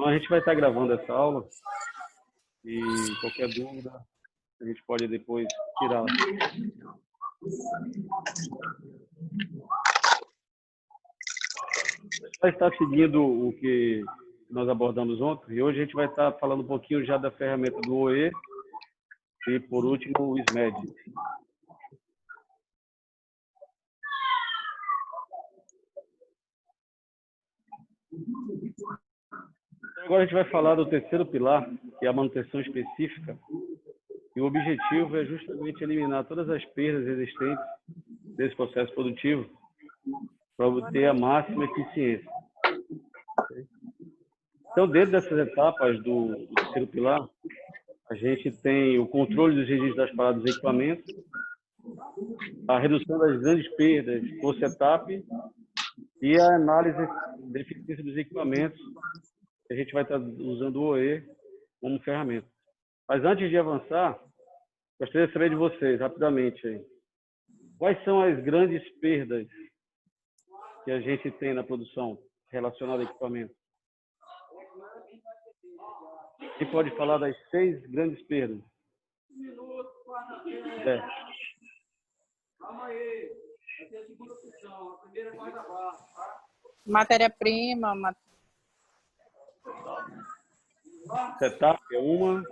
Então, a gente vai estar gravando essa aula e qualquer dúvida a gente pode depois tirar. Vai estar seguindo o que nós abordamos ontem e hoje a gente vai estar falando um pouquinho já da ferramenta do OE e, por último, o SMED. Agora a gente vai falar do terceiro pilar, que é a manutenção específica. E o objetivo é justamente eliminar todas as perdas existentes desse processo produtivo para obter a máxima eficiência. Então, dentro dessas etapas do terceiro pilar, a gente tem o controle dos registros das paradas dos equipamentos, a redução das grandes perdas por setup e a análise da eficiência dos equipamentos. A gente vai estar usando o OE como ferramenta. Mas antes de avançar, gostaria de saber de vocês, rapidamente, aí, quais são as grandes perdas que a gente tem na produção relacionada a equipamento? Quem pode falar das 6 grandes perdas? Calma aí. Vai ter a segunda opção. A primeira é guarda-barro, tá? Matéria-prima. Setup é uma. O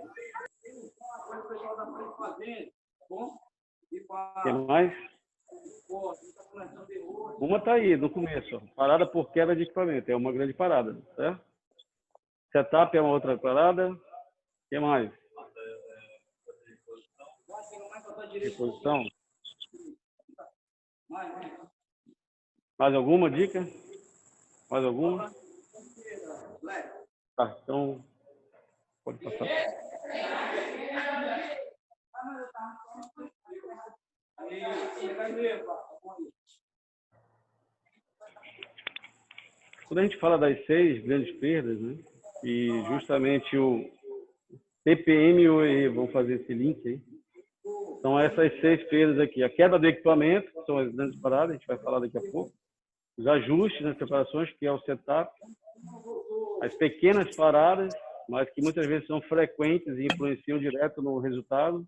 pessoal da frente fazendo, bom? E Tem mais? Uma está aí, no começo. Ó. Parada por quebra de equipamento. É uma grande parada, certo? Setup é uma outra parada. O que mais? Reposição. Mais alguma dica? Mais alguma? Tá, então pode passar. Quando a gente fala das 6 grandes perdas, né? E justamente o TPM e o OE vão fazer esse link aí. São essas 6 perdas aqui. A quebra do equipamento, que são as grandes paradas, a gente vai falar daqui a pouco. Os ajustes nas preparações, que é o setup. As pequenas paradas, mas que muitas vezes são frequentes e influenciam direto no resultado.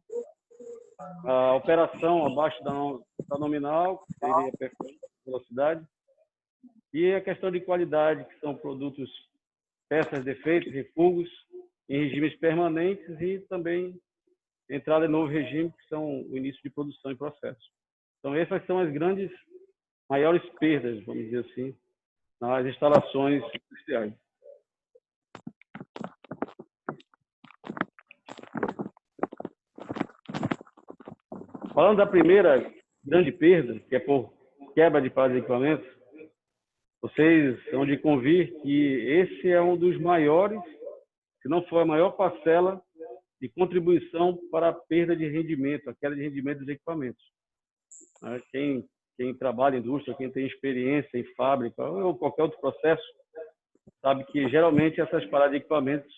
A operação abaixo da nominal, que seria a performance, velocidade. E a questão de qualidade, que são produtos, peças, defeitos, refugos, em regimes permanentes e também entrada em novo regime, que são o início de produção e processo. Então, essas são as grandes, maiores perdas, vamos dizer assim, nas instalações industriais. Falando da primeira grande perda, que é por quebra de paradas de equipamentos, vocês hão de convir que esse é um dos maiores, se não for a maior parcela de contribuição para a perda de rendimento, a queda de rendimento dos equipamentos. Quem trabalha em indústria, quem tem experiência em fábrica ou qualquer outro processo, sabe que geralmente essas paradas de equipamentos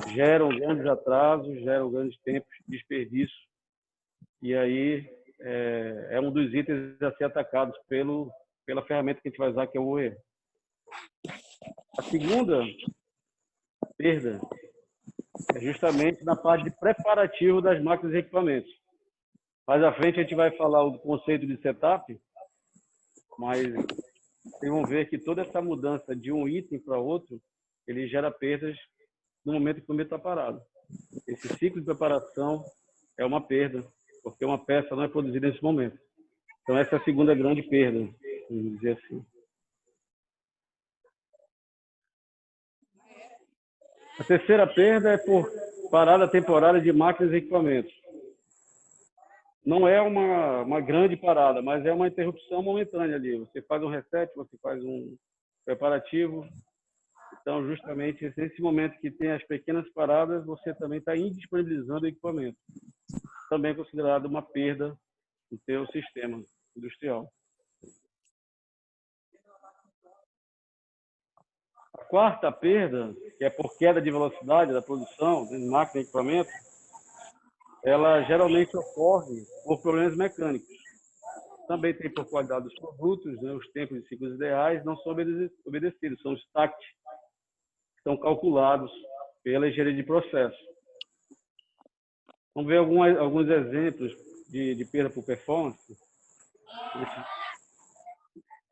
geram grandes atrasos, geram grandes tempos de desperdício, e aí é um dos itens a ser atacados pela ferramenta que a gente vai usar, que é o OE. A segunda perda é justamente na parte de preparativo das máquinas e equipamentos. Mais à frente a gente vai falar o conceito de setup, mas vocês vão ver que toda essa mudança de um item para outro, ele gera perdas no momento que o equipamento está parado. Esse ciclo de preparação é uma perda, porque uma peça não é produzida nesse momento. Então essa é a segunda grande perda, vamos dizer assim. A terceira perda é por parada temporária de máquinas e equipamentos. Não é uma grande parada, mas é uma interrupção momentânea ali. Você faz um reset, você faz um preparativo. Então, justamente nesse momento que tem as pequenas paradas, você também está indisponibilizando o equipamento. Também é considerado uma perda do seu sistema industrial. A quarta perda, que é por queda de velocidade da produção de máquina e equipamento, ela geralmente ocorre por problemas mecânicos. Também tem por qualidade dos produtos, né? Os tempos de ciclos ideais não são obedecidos, são os TACT. são calculados pela engenharia de processo. Vamos ver alguns exemplos de perda por performance.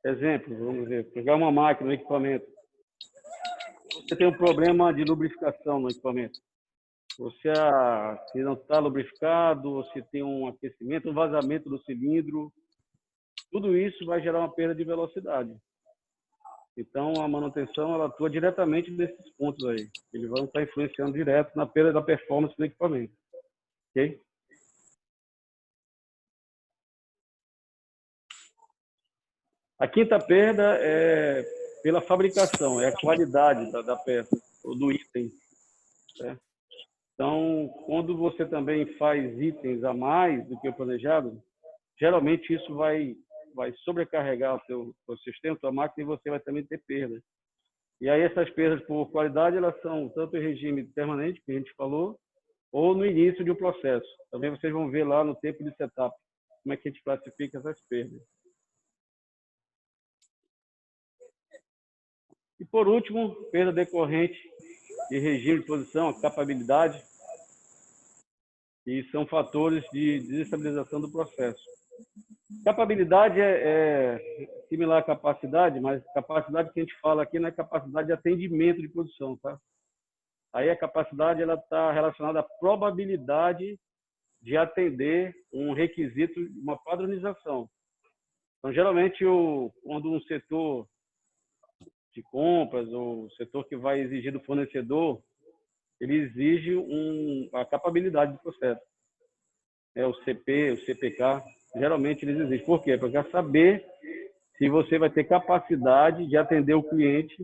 Exemplo, vamos ver, pegar uma máquina, um equipamento. Você tem um problema de lubrificação no equipamento. Se não está lubrificado, se tem um aquecimento, um vazamento do cilindro, tudo isso vai gerar uma perda de velocidade. Então, a manutenção ela atua diretamente nesses pontos aí. Eles vão estar influenciando direto na perda da performance do equipamento. Ok? A quinta perda é pela fabricação, é a qualidade da peça, ou do item. Certo? Então, quando você também faz itens a mais do que o planejado, geralmente isso vai sobrecarregar o seu sistema, a sua máquina, e você vai também ter perdas. E aí essas perdas por qualidade, elas são tanto em regime permanente, que a gente falou, ou no início de um processo. Também vocês vão ver lá no tempo de setup, como é que a gente classifica essas perdas. E por último, perda decorrente de regime de posição, a capabilidade, e são fatores de desestabilização do processo. Capabilidade é similar à capacidade, mas capacidade que a gente fala aqui não é capacidade de atendimento de produção, tá? Aí a capacidade ela está relacionada à probabilidade de atender um requisito, uma padronização. Então, geralmente, quando um setor de compras ou setor que vai exigir do fornecedor, ele exige a capabilidade do processo. O CP, o CPK, geralmente eles exigem. Por quê? Porque quer saber se você vai ter capacidade de atender o cliente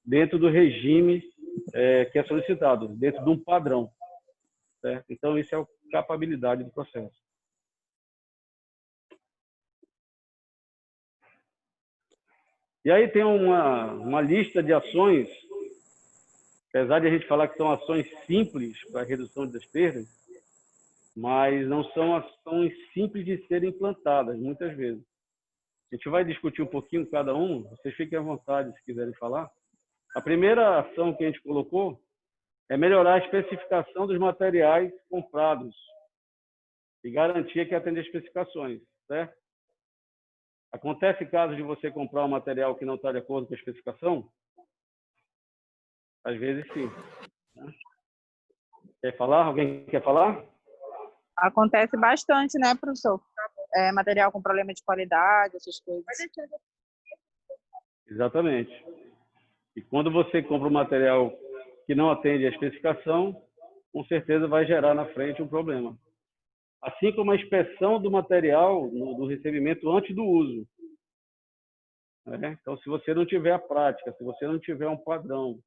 dentro do regime que é solicitado, dentro de um padrão. Certo? Então, isso é a capabilidade do processo. E aí tem uma lista de ações, apesar de a gente falar que são ações simples para a redução das perdas, mas não são ações simples de serem implantadas, muitas vezes. A gente vai discutir um pouquinho cada um, vocês fiquem à vontade se quiserem falar. A primeira ação que a gente colocou é melhorar a especificação dos materiais comprados e garantir que atende às especificações, certo? Acontece caso de você comprar um material que não está de acordo com a especificação? Às vezes, sim. Quer falar? Alguém quer falar? Acontece bastante, né, professor? Material com problema de qualidade, essas coisas. Exatamente. E quando você compra um material que não atende à especificação, com certeza vai gerar na frente um problema. Assim como a inspeção do material do recebimento antes do uso. Então, se você não tiver a prática, se você não tiver um padrão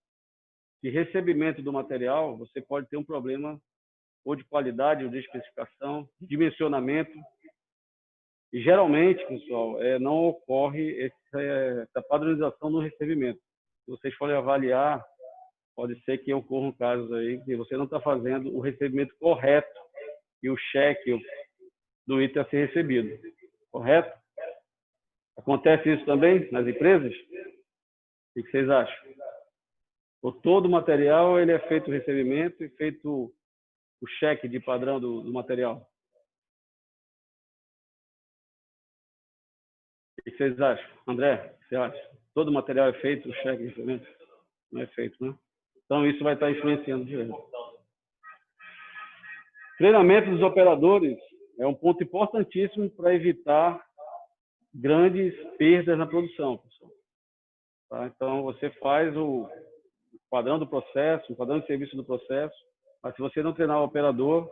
de recebimento do material, você pode ter um problema ou de qualidade, ou de especificação, de dimensionamento. E, geralmente, pessoal, não ocorre essa padronização no recebimento. Se vocês forem avaliar, pode ser que ocorram casos aí que você não está fazendo o recebimento correto e o cheque do item a ser recebido. Correto? Acontece isso também nas empresas? O que vocês acham? Ou todo o material ele é feito o recebimento e feito o cheque de padrão do material? O que vocês acham? André, o que você acha? Todo o material é feito o cheque de recebimento? Não é feito, né? Então, isso vai estar influenciando direto. Treinamento dos operadores é um ponto importantíssimo para evitar grandes perdas na produção, pessoal. Tá? Então, você faz o padrão do processo, o padrão de serviço do processo, mas se você não treinar o operador,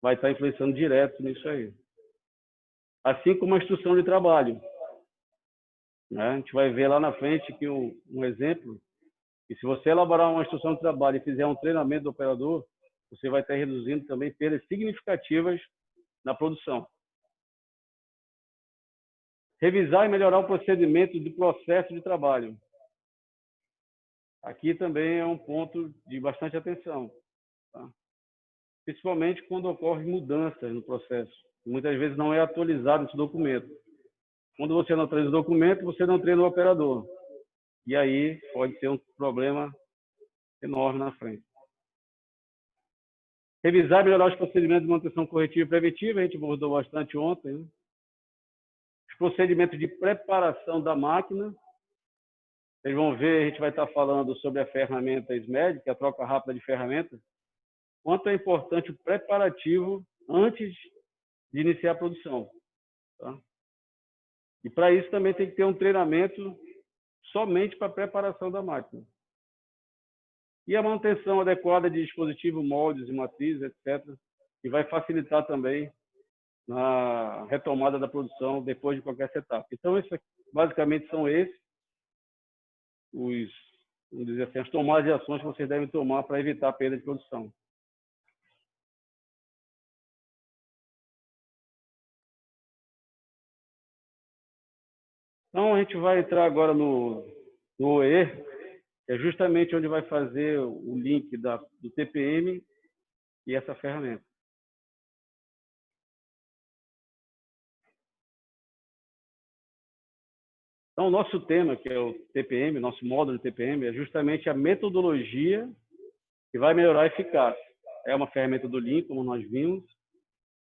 vai estar influenciando direto nisso aí. Assim como a instrução de trabalho. Né? A gente vai ver lá na frente que um exemplo, que se você elaborar uma instrução de trabalho e fizer um treinamento do operador, você vai estar reduzindo também perdas significativas na produção. Revisar e melhorar o procedimento do processo de trabalho. Aqui também é um ponto de bastante atenção. Tá? Principalmente quando ocorrem mudanças no processo. Muitas vezes não é atualizado esse documento. Quando você não traz o documento, você não treina o operador. E aí pode ser um problema enorme na frente. Revisar e melhorar os procedimentos de manutenção corretiva e preventiva, a gente abordou bastante ontem, né? Os procedimentos de preparação da máquina. Vocês vão ver, a gente vai estar falando sobre a ferramenta SMED, que é a troca rápida de ferramentas. Quanto é importante o preparativo antes de iniciar a produção. Tá? E para isso também tem que ter um treinamento somente para a preparação da máquina. E a manutenção adequada de dispositivo, moldes e matrizes, etc., que vai facilitar também na retomada da produção depois de qualquer setup. Então, isso basicamente são esses vamos dizer assim, as tomadas de ações que vocês devem tomar para evitar a perda de produção. Então, a gente vai entrar agora no OE, que é justamente onde vai fazer o link do TPM e essa ferramenta. Então, o nosso tema, que é o TPM, nosso módulo de TPM, é justamente a metodologia que vai melhorar a eficácia. É uma ferramenta do Lean, como nós vimos,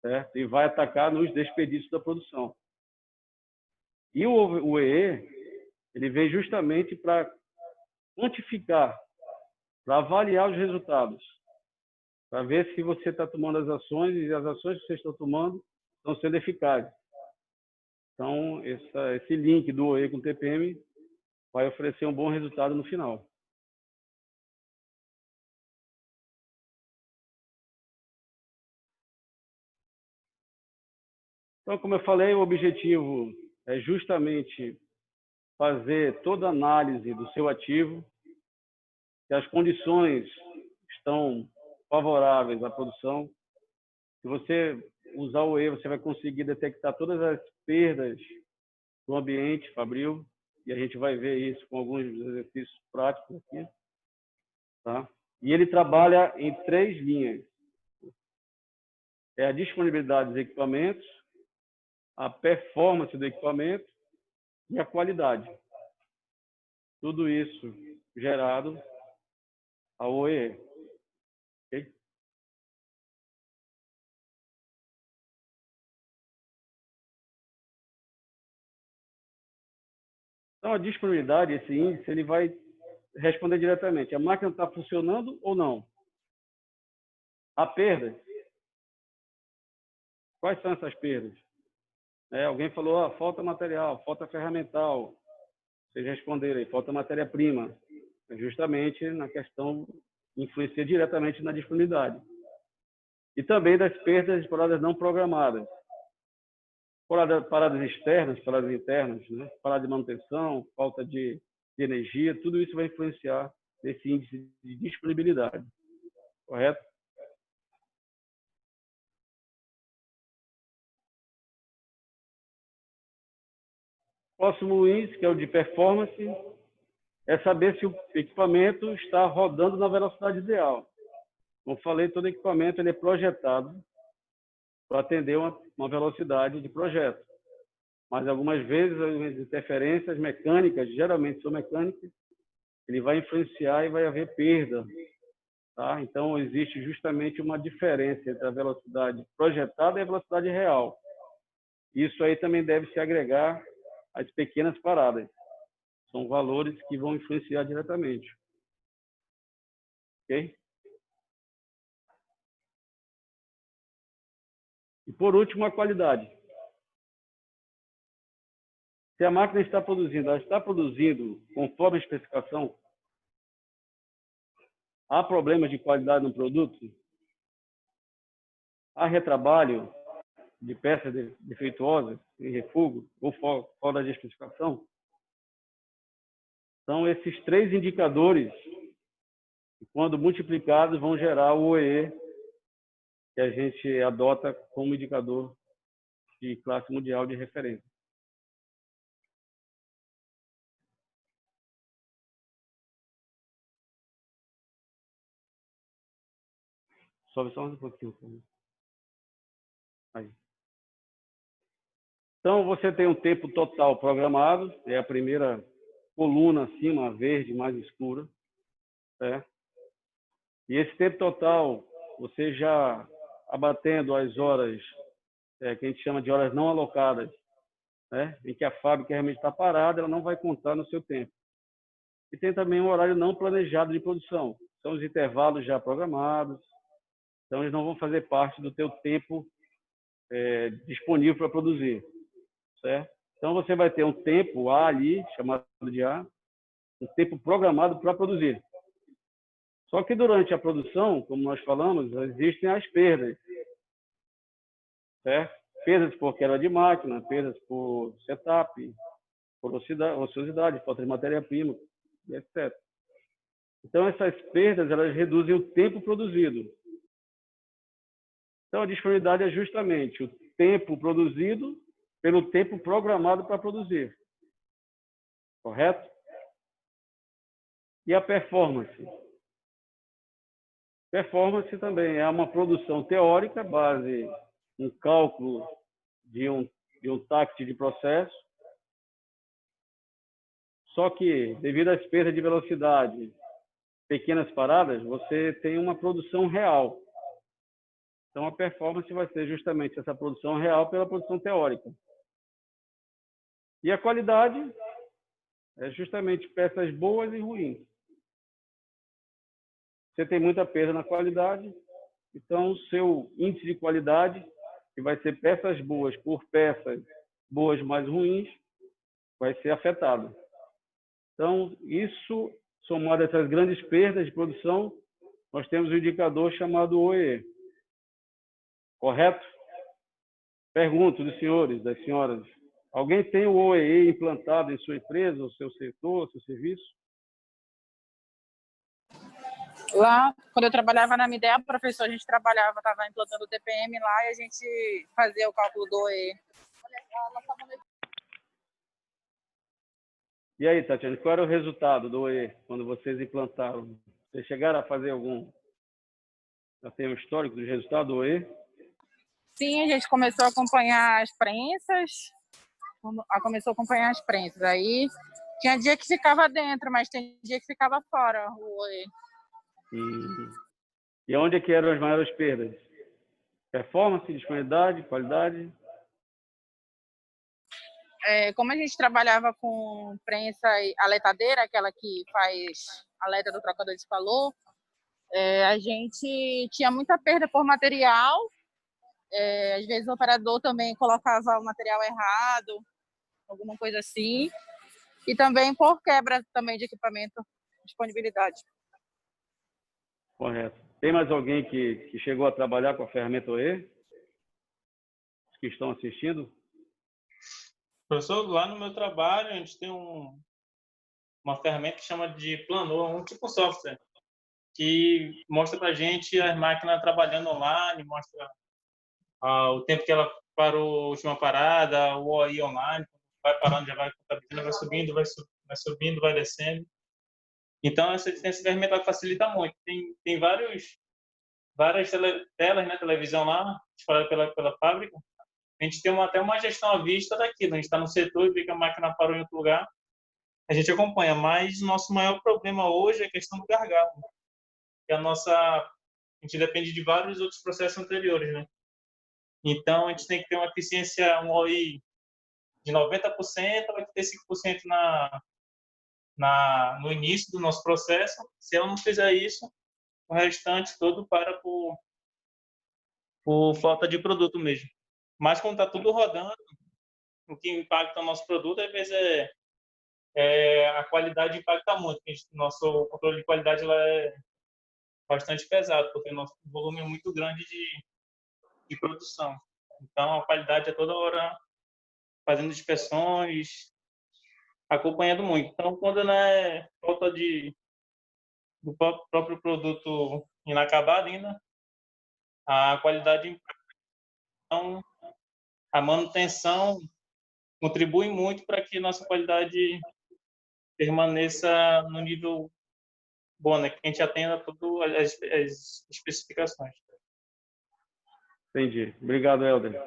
certo? E vai atacar nos desperdícios da produção. E o EE, ele vem justamente para quantificar, para avaliar os resultados, para ver se você está tomando as ações e as ações que você está tomando estão sendo eficazes. Então, esse link do OE com o TPM vai oferecer um bom resultado no final. Então, como eu falei, o objetivo é justamente fazer toda a análise do seu ativo, se as condições estão favoráveis à produção. Se você usar o OE, você vai conseguir detectar todas as perdas do ambiente fabril, e a gente vai ver isso com alguns exercícios práticos aqui. Tá? E ele trabalha em 3 linhas. É a disponibilidade dos equipamentos, a performance do equipamento e a qualidade. Tudo isso gerado ao OE. Okay? Então, a disponibilidade, esse índice, ele vai responder diretamente. A máquina está funcionando ou não? Há perdas? Quais são essas perdas? Alguém falou, falta material, falta ferramental. Vocês responderam aí, falta matéria-prima. Justamente na questão, influencia diretamente na disponibilidade. E também das perdas de paradas não programadas. Paradas externas, paradas internas, né? Parada de manutenção, falta de energia, tudo isso vai influenciar nesse índice de disponibilidade. Correto? Próximo índice, que é o de performance, é saber se o equipamento está rodando na velocidade ideal. Como falei, todo equipamento ele é projetado para atender uma velocidade de projeto. Mas algumas vezes as interferências mecânicas, geralmente são mecânicas, ele vai influenciar e vai haver perda. Tá? Então, existe justamente uma diferença entre a velocidade projetada e a velocidade real. Isso aí também deve se agregar às pequenas paradas. São valores que vão influenciar diretamente. Ok? E, por último, a qualidade. Se a máquina está produzindo, ela está produzindo conforme a especificação, há problemas de qualidade no produto? Há retrabalho de peças defeituosas, em refúgio, ou fora da especificação? São esses 3 indicadores que, quando multiplicados, vão gerar o OE, que a gente adota como indicador de classe mundial de referência. Sobe só mais um pouquinho. Aí. Então, você tem um tempo total programado, é a primeira coluna acima, verde, mais escura. E esse tempo total, você já abatendo as horas, que a gente chama de horas não alocadas, né? Em que a fábrica realmente está parada, ela não vai contar no seu tempo. E tem também um horário não planejado de produção. São os intervalos já programados, então eles não vão fazer parte do teu tempo disponível para produzir, certo? Então você vai ter um tempo A ali, chamado de A, um tempo programado para produzir. Só que durante a produção, como nós falamos, existem as perdas, certo? Perdas por quebra de máquina, perdas por setup, por ociosidade, falta de matéria-prima, etc. Então, essas perdas, elas reduzem o tempo produzido. Então, a disponibilidade é justamente o tempo produzido pelo tempo programado para produzir. Correto? E a performance? Performance também é uma produção teórica, base em cálculo de um táxi de processo. Só que, devido às perdas de velocidade, pequenas paradas, você tem uma produção real. Então, a performance vai ser justamente essa produção real pela produção teórica. E a qualidade é justamente peças boas e ruins. Você tem muita perda na qualidade, então o seu índice de qualidade, que vai ser peças boas por peças boas mais ruins, vai ser afetado. Então, isso, somado a essas grandes perdas de produção, nós temos um indicador chamado OEE. Correto? Pergunto dos senhores, das senhoras, alguém tem o OEE implantado em sua empresa, o seu setor, o seu serviço? Lá, quando eu trabalhava na Midea, professor, a gente estava implantando o TPM lá e a gente fazia o cálculo do OE. E aí, Tatiana, qual era o resultado do OE quando vocês implantaram? Vocês chegaram a fazer algum... Já tem um histórico dos resultados do OE? Sim, a gente começou a acompanhar as prensas. Aí tinha dia que ficava dentro, mas tem dia que ficava fora o OE. E onde é que eram as maiores perdas? Performance, disponibilidade, qualidade? Como a gente trabalhava com prensa aletadeira, aquela que faz aleta do trocador de calor, a gente tinha muita perda por material. Às vezes o operador também colocava o material errado, alguma coisa assim. E também por quebra também de equipamento, disponibilidade. Correto. Tem mais alguém que chegou a trabalhar com a ferramenta OE? Os que estão assistindo? Professor, lá no meu trabalho, a gente tem uma ferramenta que chama de Planor, um tipo software, que mostra para a gente as máquinas trabalhando online, mostra o tempo que ela parou a última parada, o OI online, vai parando, já vai contabilizando, vai subindo, vai descendo. Então, essa ferramenta facilita muito. Tem várias telas, né, televisão lá, espalhada pela fábrica. A gente tem até uma gestão à vista daquilo. A gente está no setor e vê que a máquina parou em outro lugar. A gente acompanha, mas o nosso maior problema hoje é a questão do gargalo. Que a gente depende de vários outros processos anteriores, né? Então, a gente tem que ter uma eficiência, um OI de 90%, 85% no início do nosso processo. Se ela não fizer isso, o restante todo para por falta de produto mesmo. Mas quando está tudo rodando, o que impacta o nosso produto, às vezes, a qualidade impacta muito. Nosso controle de qualidade ela é bastante pesado, porque o nosso volume é muito grande de produção. Então, a qualidade é toda hora fazendo inspeções, acompanhando muito. Então, quando não é falta do próprio produto inacabado ainda, a qualidade impacta. Então, a manutenção contribui muito para que nossa qualidade permaneça no nível bom, né? Que a gente atenda todas as especificações. Entendi. Obrigado, Helder.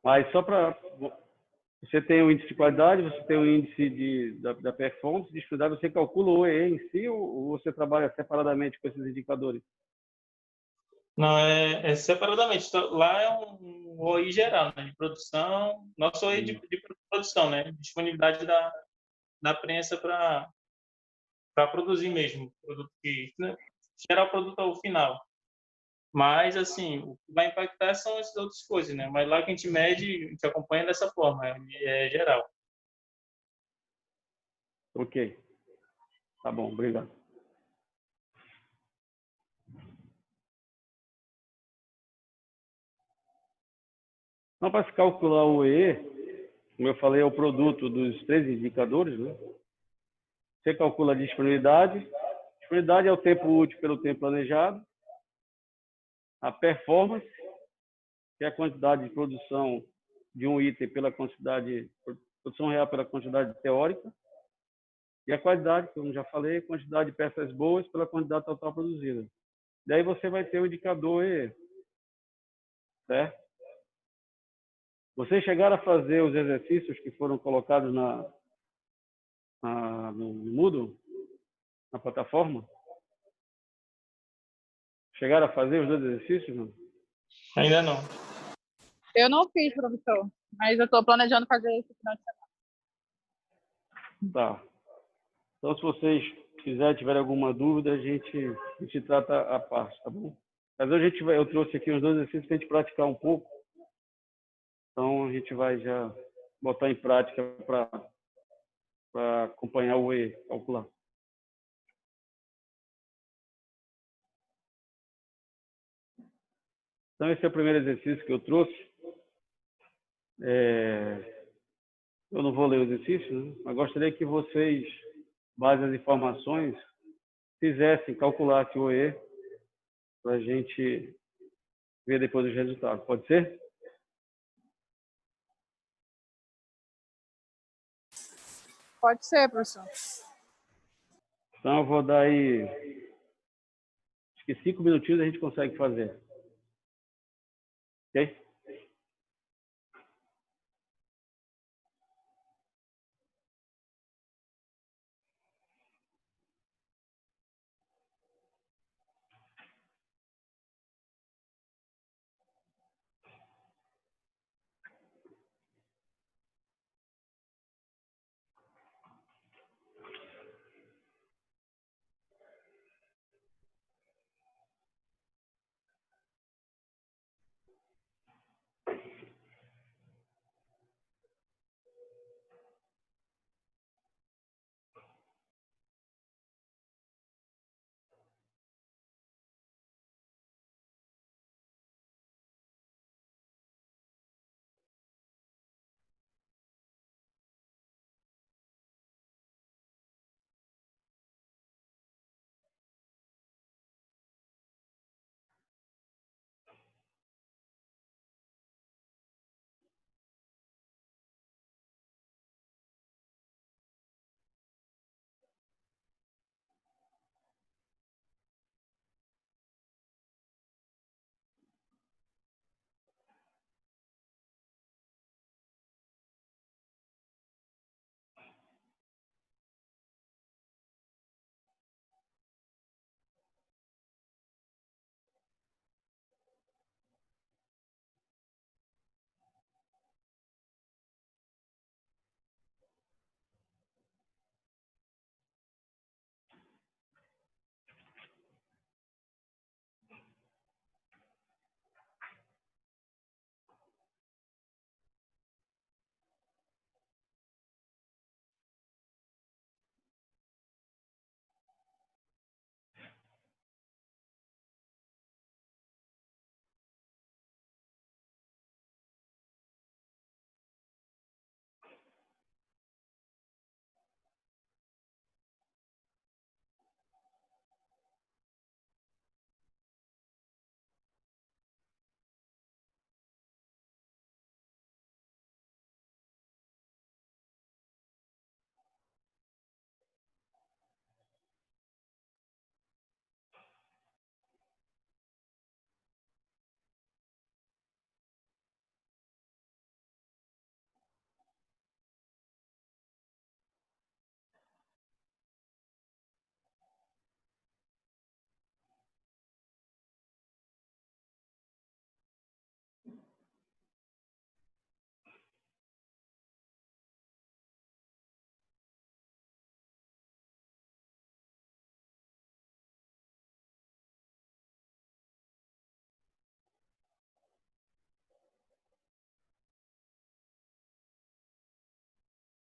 Mas só para Você tem o índice de qualidade, você tem o índice da performance, de estudar, você calcula o OE em si ou você trabalha separadamente com esses indicadores? Não, é separadamente. Então, lá é um OI geral, né, de produção, nosso OI de produção, né, disponibilidade da prensa para produzir mesmo, produto que, né, gerar o produto ao final. Mas, assim, o que vai impactar são essas outras coisas, né? Mas lá que a gente mede, a gente acompanha dessa forma, é geral. Ok. Tá bom, obrigado. Então, para se calcular o E, como eu falei, é o produto dos 3 indicadores, né? Você calcula a disponibilidade. Disponibilidade é o tempo útil pelo tempo planejado. A performance, que é a quantidade de produção de um item pela quantidade, produção real pela quantidade teórica. E a qualidade, como já falei, quantidade de peças boas pela quantidade total produzida. Daí você vai ter o indicador E, certo? Vocês chegaram a fazer os exercícios que foram colocados no Moodle, na plataforma? Chegaram a fazer os 2 exercícios? Não? Ainda não. Eu não fiz, professor, mas eu estou planejando fazer esse final de semana. Tá. Então, se vocês tiverem alguma dúvida, a gente trata a parte, tá bom? Mas hoje eu trouxe aqui os 2 exercícios para a gente praticar um pouco. Então, a gente vai já botar em prática para acompanhar o E, calcular. Então, esse é o primeiro exercício que eu trouxe. Eu não vou ler o exercício, né? Mas gostaria que vocês, base as informações, fizessem, calculassem o E para a gente ver depois os resultados. Pode ser? Pode ser, professor. Então, eu vou dar aí, acho que 5 minutinhos a gente consegue fazer. Ok?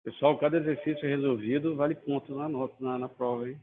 Pessoal, cada exercício resolvido vale ponto na nota, na prova, hein?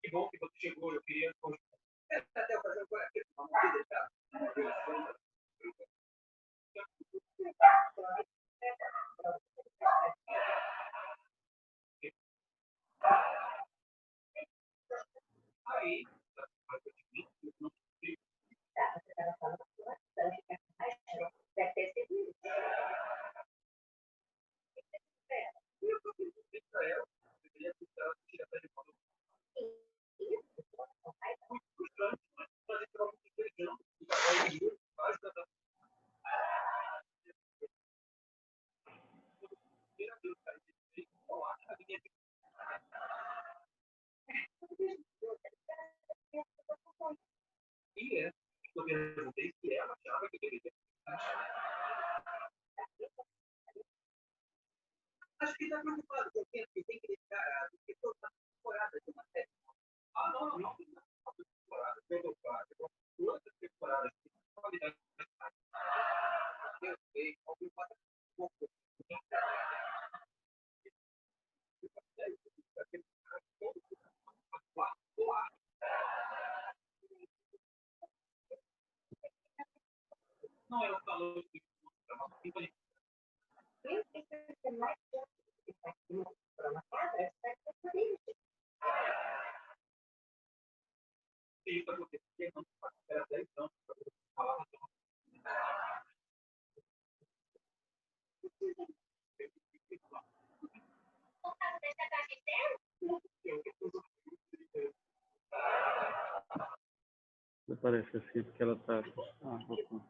Que bom que você chegou, eu queria até fazer uma deixar. Aí, eu perguntei se ela achava que deveria. Acho que está preocupado com o tempo que tem que dedicar porque toda temporada de uma série. Ah, não. Temporada, todo quadro. Duas temporadas de qualidade. Eu sei, alguém passa um pouco. Não, ela falou que isso acontecia, não era 10 anos para falar. aparece assim, porque ela está... Ah, voltou.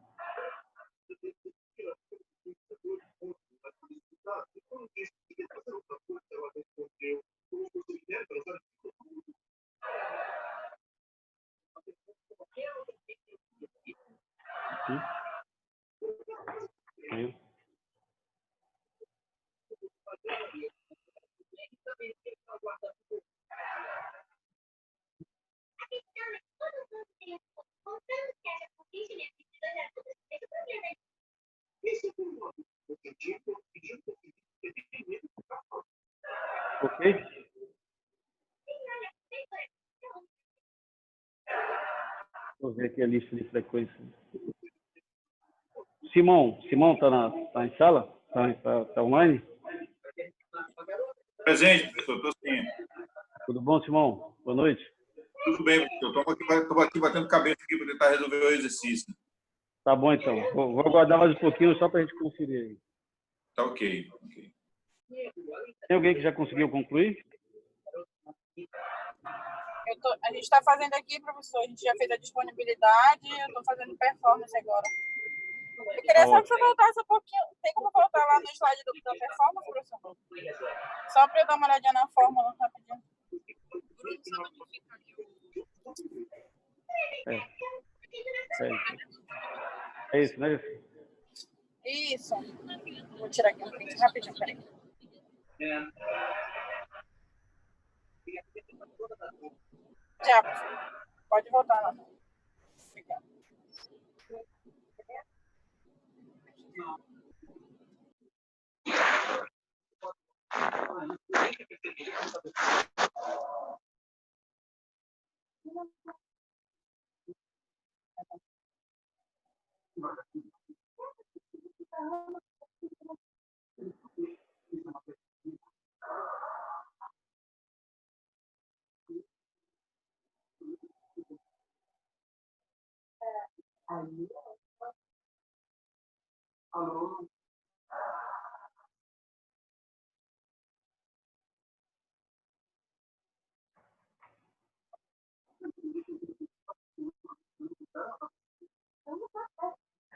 Aqui. Aí. Ok? Vou ver aqui a lista de frequência. Simão tá em sala? Tá online? Presente, professor, estou sim. Tudo bom, Simão? Boa noite. Tudo bem, professor. Estou aqui batendo cabeça aqui para tentar resolver o exercício. Tá bom, então. Vou aguardar mais um pouquinho só para a gente conferir aí. Tá ok. Tem alguém que já conseguiu concluir? A gente está fazendo aqui, professor, a gente já fez a disponibilidade, eu estou fazendo performance agora. Eu queria só que você voltasse um pouquinho. Tem como voltar lá no slide da performance, professor? Só para eu dar uma olhadinha na fórmula rapidinho. É isso, né? Isso. Vou tirar aqui um print rapidinho, peraí. Já, professor. Pode voltar lá. Obrigada.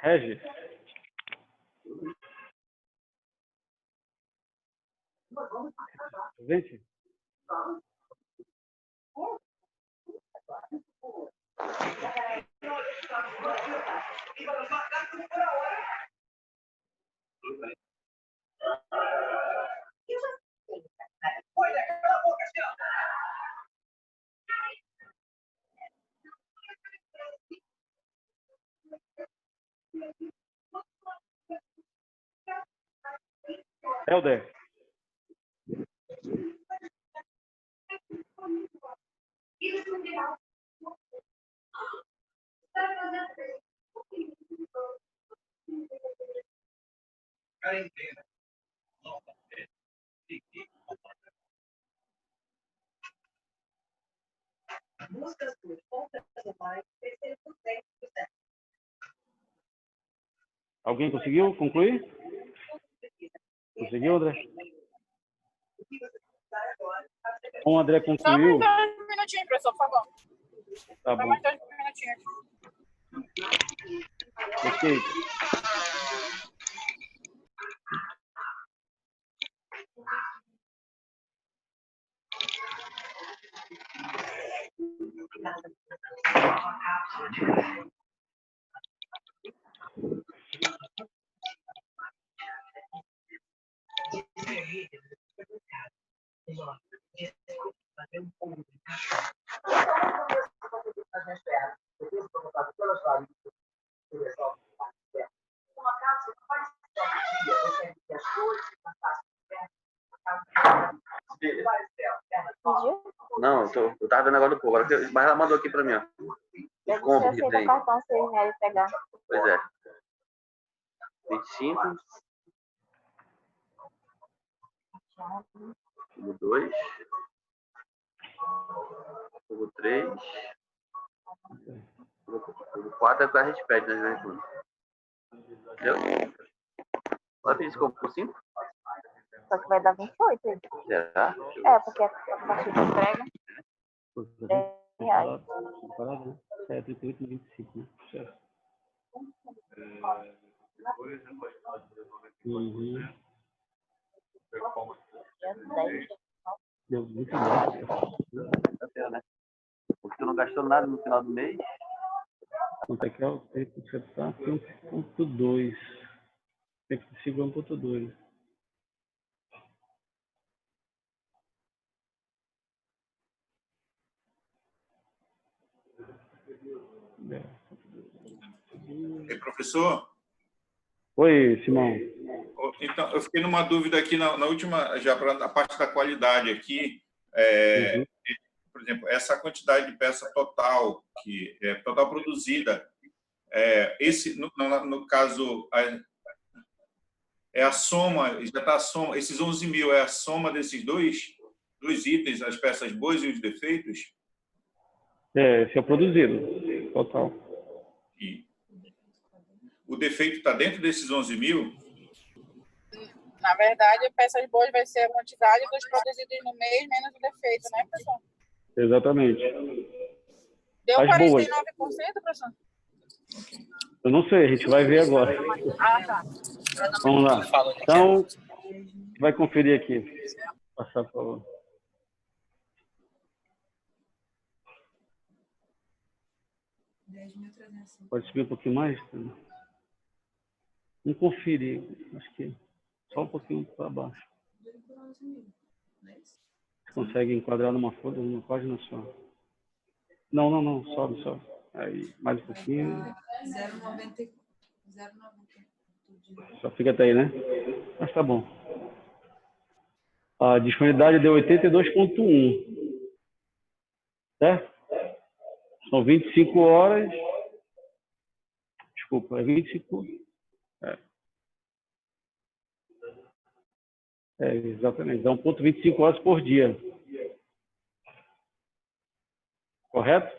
Regis. Gente. Helder. Alguém conseguiu concluir? Conseguiu, André? O André concluiu. Só mais 2 minutinhos, professor, por favor. Tá bom. Só mais 2 minutinhos. Ok. Não, eu tava vendo agora do povo. Mas ela mandou aqui pra mim, ó. Deve ser assim do cartão se ele pegar. Pois é. 25. Cubo 2. Cubo 3. Cubo 4 é o que a gente pede, né, Juventude? Entendeu? Ela fez como por 5? Só que vai dar 28 aí. Será? É, porque a taxa de entrega R$10. R$10. Separado, né? É, 38 e 25, né? Certo. Uhum. Deu 22. Até, né? Porque tu não gastou nada no final do mês. Quanto é que é o tempo que você está? 1.2. Tempo de ciclo 1.2. E, professor, Oi, Simão. então, eu fiquei numa dúvida aqui na última, já para a parte da qualidade aqui. Uhum. Por exemplo, essa quantidade de peça total, que é total produzida, esse, no caso, é a soma, já está a soma, esses 11 mil é a soma desses dois itens, as peças boas e os defeitos? Esse é o produzido, total. E o defeito está dentro desses 11 mil? Na verdade, peças boas vai ser a quantidade dos produzidos no mês menos o defeito, né, professor? Exatamente. Deu As 49%, boas. professor? Eu não sei, a gente vai ver agora. Ah, tá. Vamos lá. Então, vai conferir aqui. Passar, por favor. Pode subir um pouquinho mais? Vamos conferir. Acho que só um pouquinho para baixo. Você consegue enquadrar numa folha, numa página só? Não. Sobe. Aí, mais um pouquinho. 0,90. Só fica até aí, né? Mas tá bom. A disponibilidade deu 82,1. Certo? São 25 horas. Desculpa, é 25. Exatamente. Dá 1,25 horas por dia. Correto?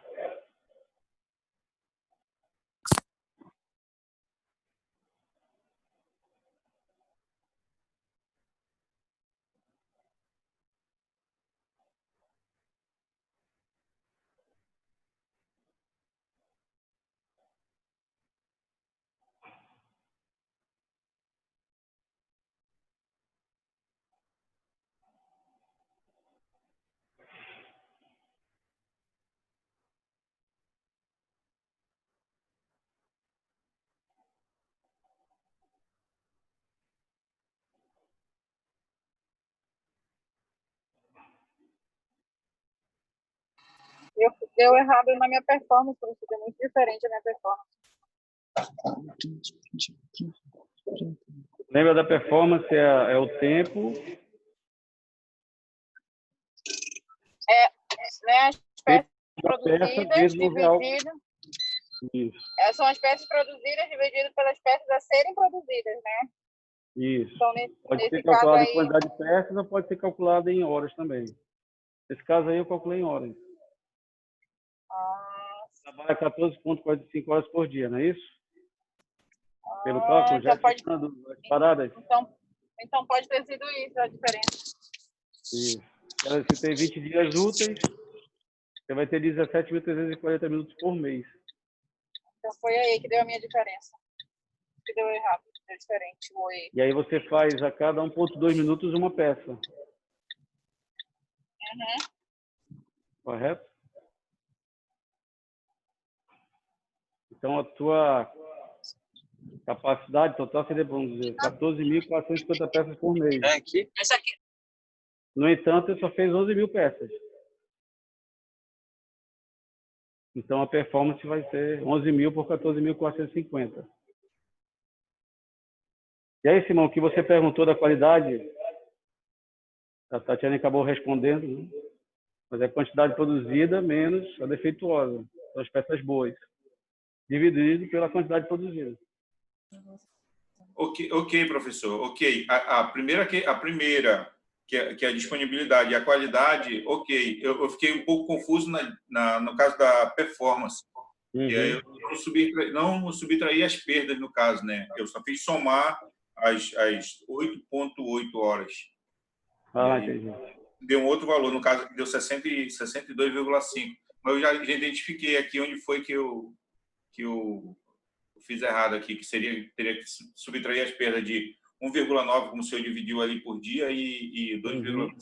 Deu errado na minha performance, professor. Deu muito diferente a minha performance. Lembra da performance? É o tempo. Né, as peças Da peça produzidas vezes o real. divididas. Isso. São as peças produzidas divididas pelas peças a serem produzidas, né? Isso. Então, Pode ser nesse caso calculado aí, em quantidade de peças ou pode ser calculado em horas também. Nesse caso aí eu calculei em horas. Trabalha 14,45 horas por dia, não é isso? Pelo cálculo, já então pode, as paradas. então pode ter sido isso a diferença. Isso. Se tem 20 dias úteis, você vai ter 17.340 minutos por mês. Então foi aí que deu a minha diferença. Que deu errado, deu diferente. E aí você faz a cada 1,2 minutos uma peça. Uhum. Correto? Então a tua capacidade total seria, vamos dizer, 14.450 peças por mês. Essa aqui. No entanto, ele só fez 11 mil peças. Então a performance vai ser 11 mil por 14.450. E aí, Simão, o que você perguntou da qualidade, a Tatiana acabou respondendo, né? Mas é a quantidade produzida menos a defeituosa, são as peças boas, dividido pela quantidade produzida. Ok, professor. Ok. A primeira, que é a disponibilidade e a qualidade, ok. Eu fiquei um pouco confuso no caso da performance. Uhum. E aí eu não subtraí as perdas, no caso, né? Eu só fiz somar as 8,8 horas. Ah, entendi. Deu um outro valor, no caso, deu 62,5. eu já identifiquei aqui onde foi que eu fiz errado aqui, que teria que subtrair as perdas de 1,9, como o senhor dividiu ali por dia, e 2,25.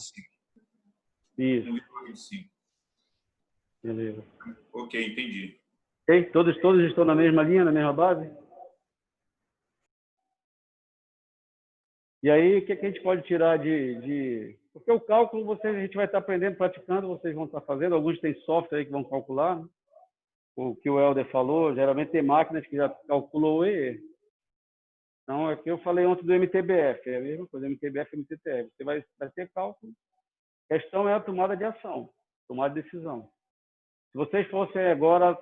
Isso. 1,25. Beleza. Ok, entendi. Ok? Todos estão na mesma linha, na mesma base? E aí, o que a gente pode tirar de... Porque o cálculo a gente vai estar aprendendo, praticando, vocês vão estar fazendo. Alguns têm software aí que vão calcular, né? O que o Helder falou, geralmente tem máquinas que já calculam o EE. Então, aqui eu falei ontem do MTBF, é a mesma coisa, MTBF e MTTF. Você vai ter cálculo. A questão é a tomada de ação, tomada de decisão. Se vocês fossem agora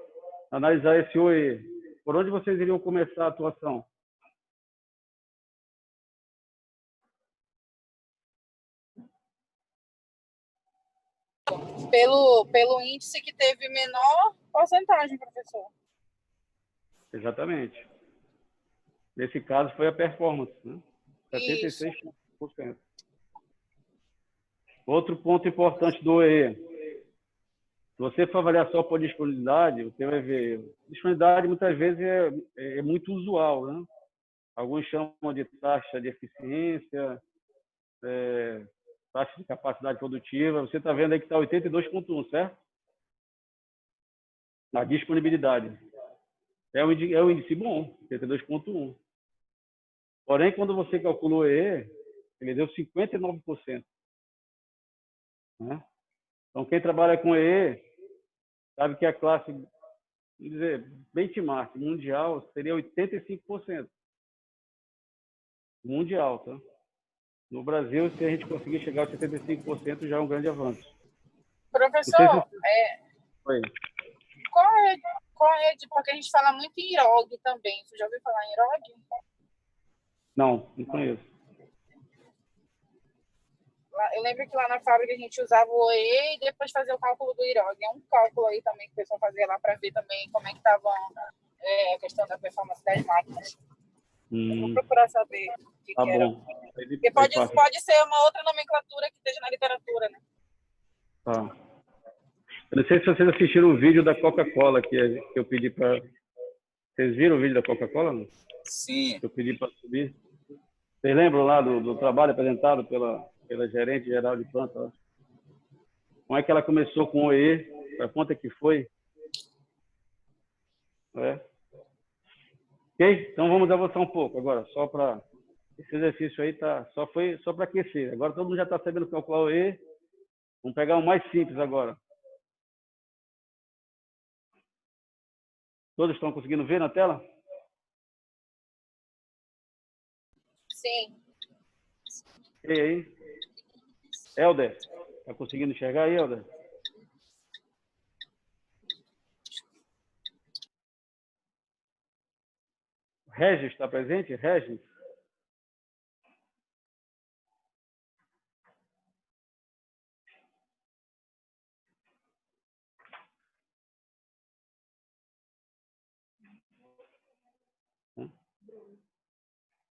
analisar esse OE, por onde vocês iriam começar a atuação? Pelo índice que teve menor porcentagem, professor. Exatamente. Nesse caso foi a performance, né? 76%. Outro ponto importante do OE. Se você for avaliar só por disponibilidade, você vai ver. Disponibilidade muitas vezes é muito usual, né? Alguns chamam de taxa de eficiência, taxa de capacidade produtiva. Você está vendo aí que está 82,1, certo? Na disponibilidade. É um índice bom, 82,1. Porém, quando você calculou o EE, ele deu 59%. Né? Então, quem trabalha com EE sabe que a classe, vamos dizer, benchmark mundial seria 85%. Mundial, tá? No Brasil, se a gente conseguir chegar aos 75%, já é um grande avanço. Professor, Oi. qual é, porque a gente fala muito em IROG também. Você já ouviu falar em IROG? Não conheço. Eu lembro que lá na fábrica a gente usava o OE e depois fazia o cálculo do IROG. É um cálculo aí também que o pessoal fazia lá para ver também como é que estava a questão da performance das máquinas. Vou procurar saber o que era. Bom. Porque pode ser uma outra nomenclatura que esteja na literatura, né? Tá. Eu não sei se vocês assistiram o vídeo da Coca-Cola que eu pedi para... Vocês viram o vídeo da Coca-Cola? Não? Sim. Que eu pedi para subir. Vocês lembram lá do trabalho apresentado pela gerente geral de planta? Ó? Como é que ela começou com o OE? A conta que foi? Ok? Então vamos avançar um pouco agora, só para... Esse exercício aí só para aquecer. Agora todo mundo já está sabendo calcular o E. Vamos pegar o mais simples agora. Todos estão conseguindo ver na tela? Sim. E aí? Helder, está conseguindo enxergar aí, Helder? Regis está presente? Regis?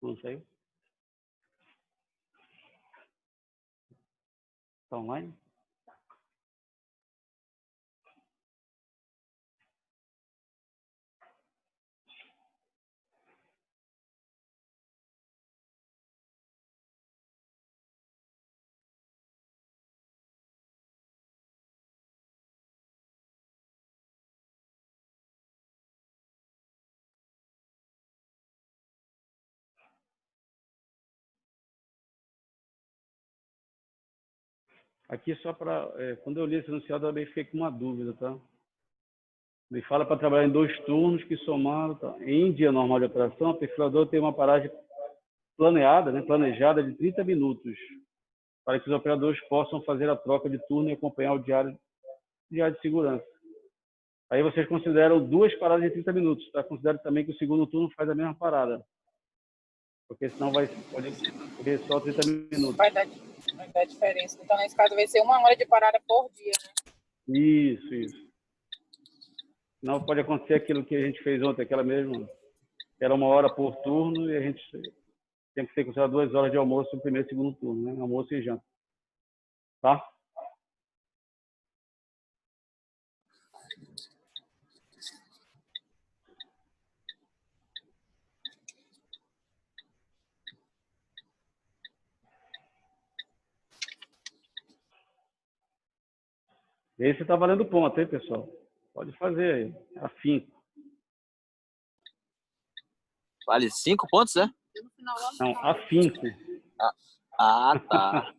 Não sei. Está online? Aqui só para... quando eu li esse enunciado, eu também fiquei com uma dúvida, tá? Ele fala para trabalhar em 2 turnos que somado... Tá? Em dia normal de operação, o perfilador tem uma paragem planejada de 30 minutos, para que os operadores possam fazer a troca de turno e acompanhar o diário de segurança. Aí vocês consideram 2 paradas de 30 minutos, tá? Considero também que o segundo turno faz a mesma parada, porque senão pode correr só 30 minutos. Vai dar diferença. Então, nesse caso, vai ser 1 hora de parada por dia, né? Isso. Não pode acontecer aquilo que a gente fez ontem, aquela mesma, era 1 hora por turno e a gente tem que ter considerado 2 horas de almoço no primeiro e segundo turno, né? Almoço e janta. Tá? Esse está valendo ponto, hein, pessoal? Pode fazer aí. Afinco. Vale 5 pontos, né? Não, afinco. Ah, tá.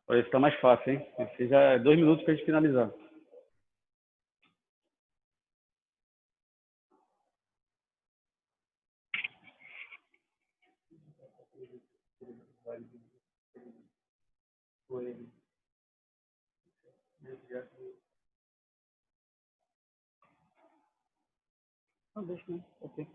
Esse está mais fácil, hein? Esse já é 2 minutos para a gente finalizar. Não, deixa não. Ok.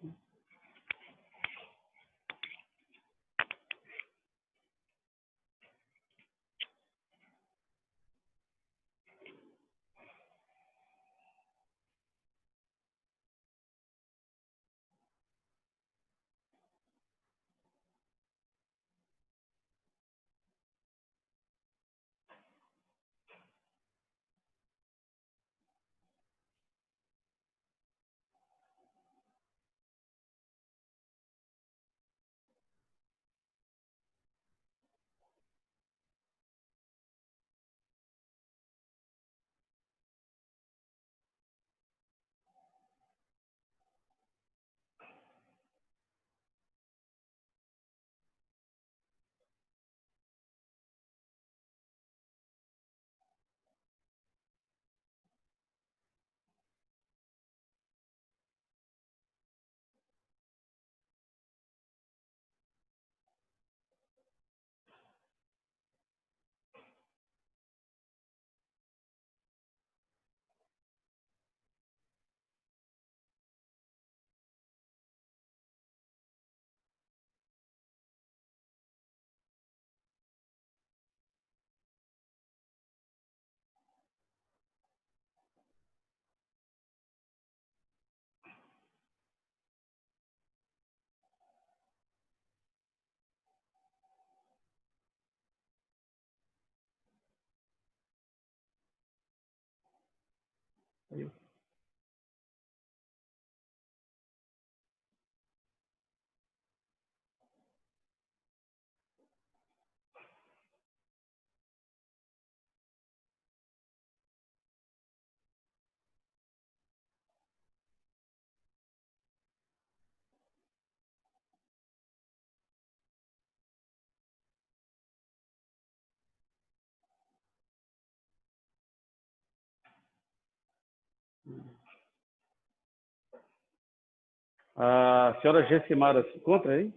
A senhora Gessimara se encontra aí?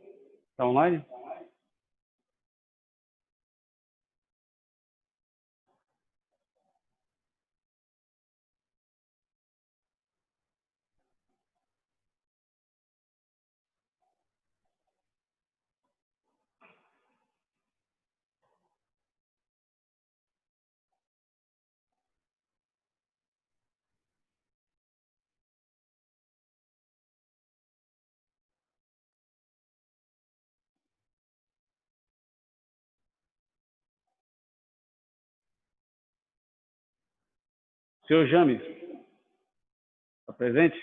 Está online? Senhor James, está presente?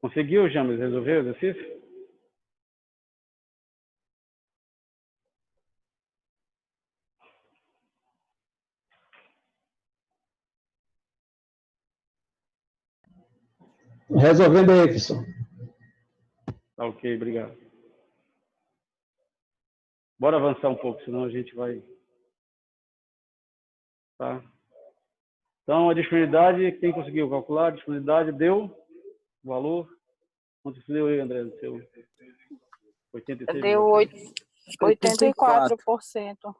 Conseguiu, James, resolver o exercício? Resolvendo aí, professor. Tá ok, obrigado. Bora avançar um pouco, senão a gente vai... Tá? Então, a disponibilidade, quem conseguiu calcular a disponibilidade, deu o valor? Quanto você deu aí, André? No seu 86? Deu 84%.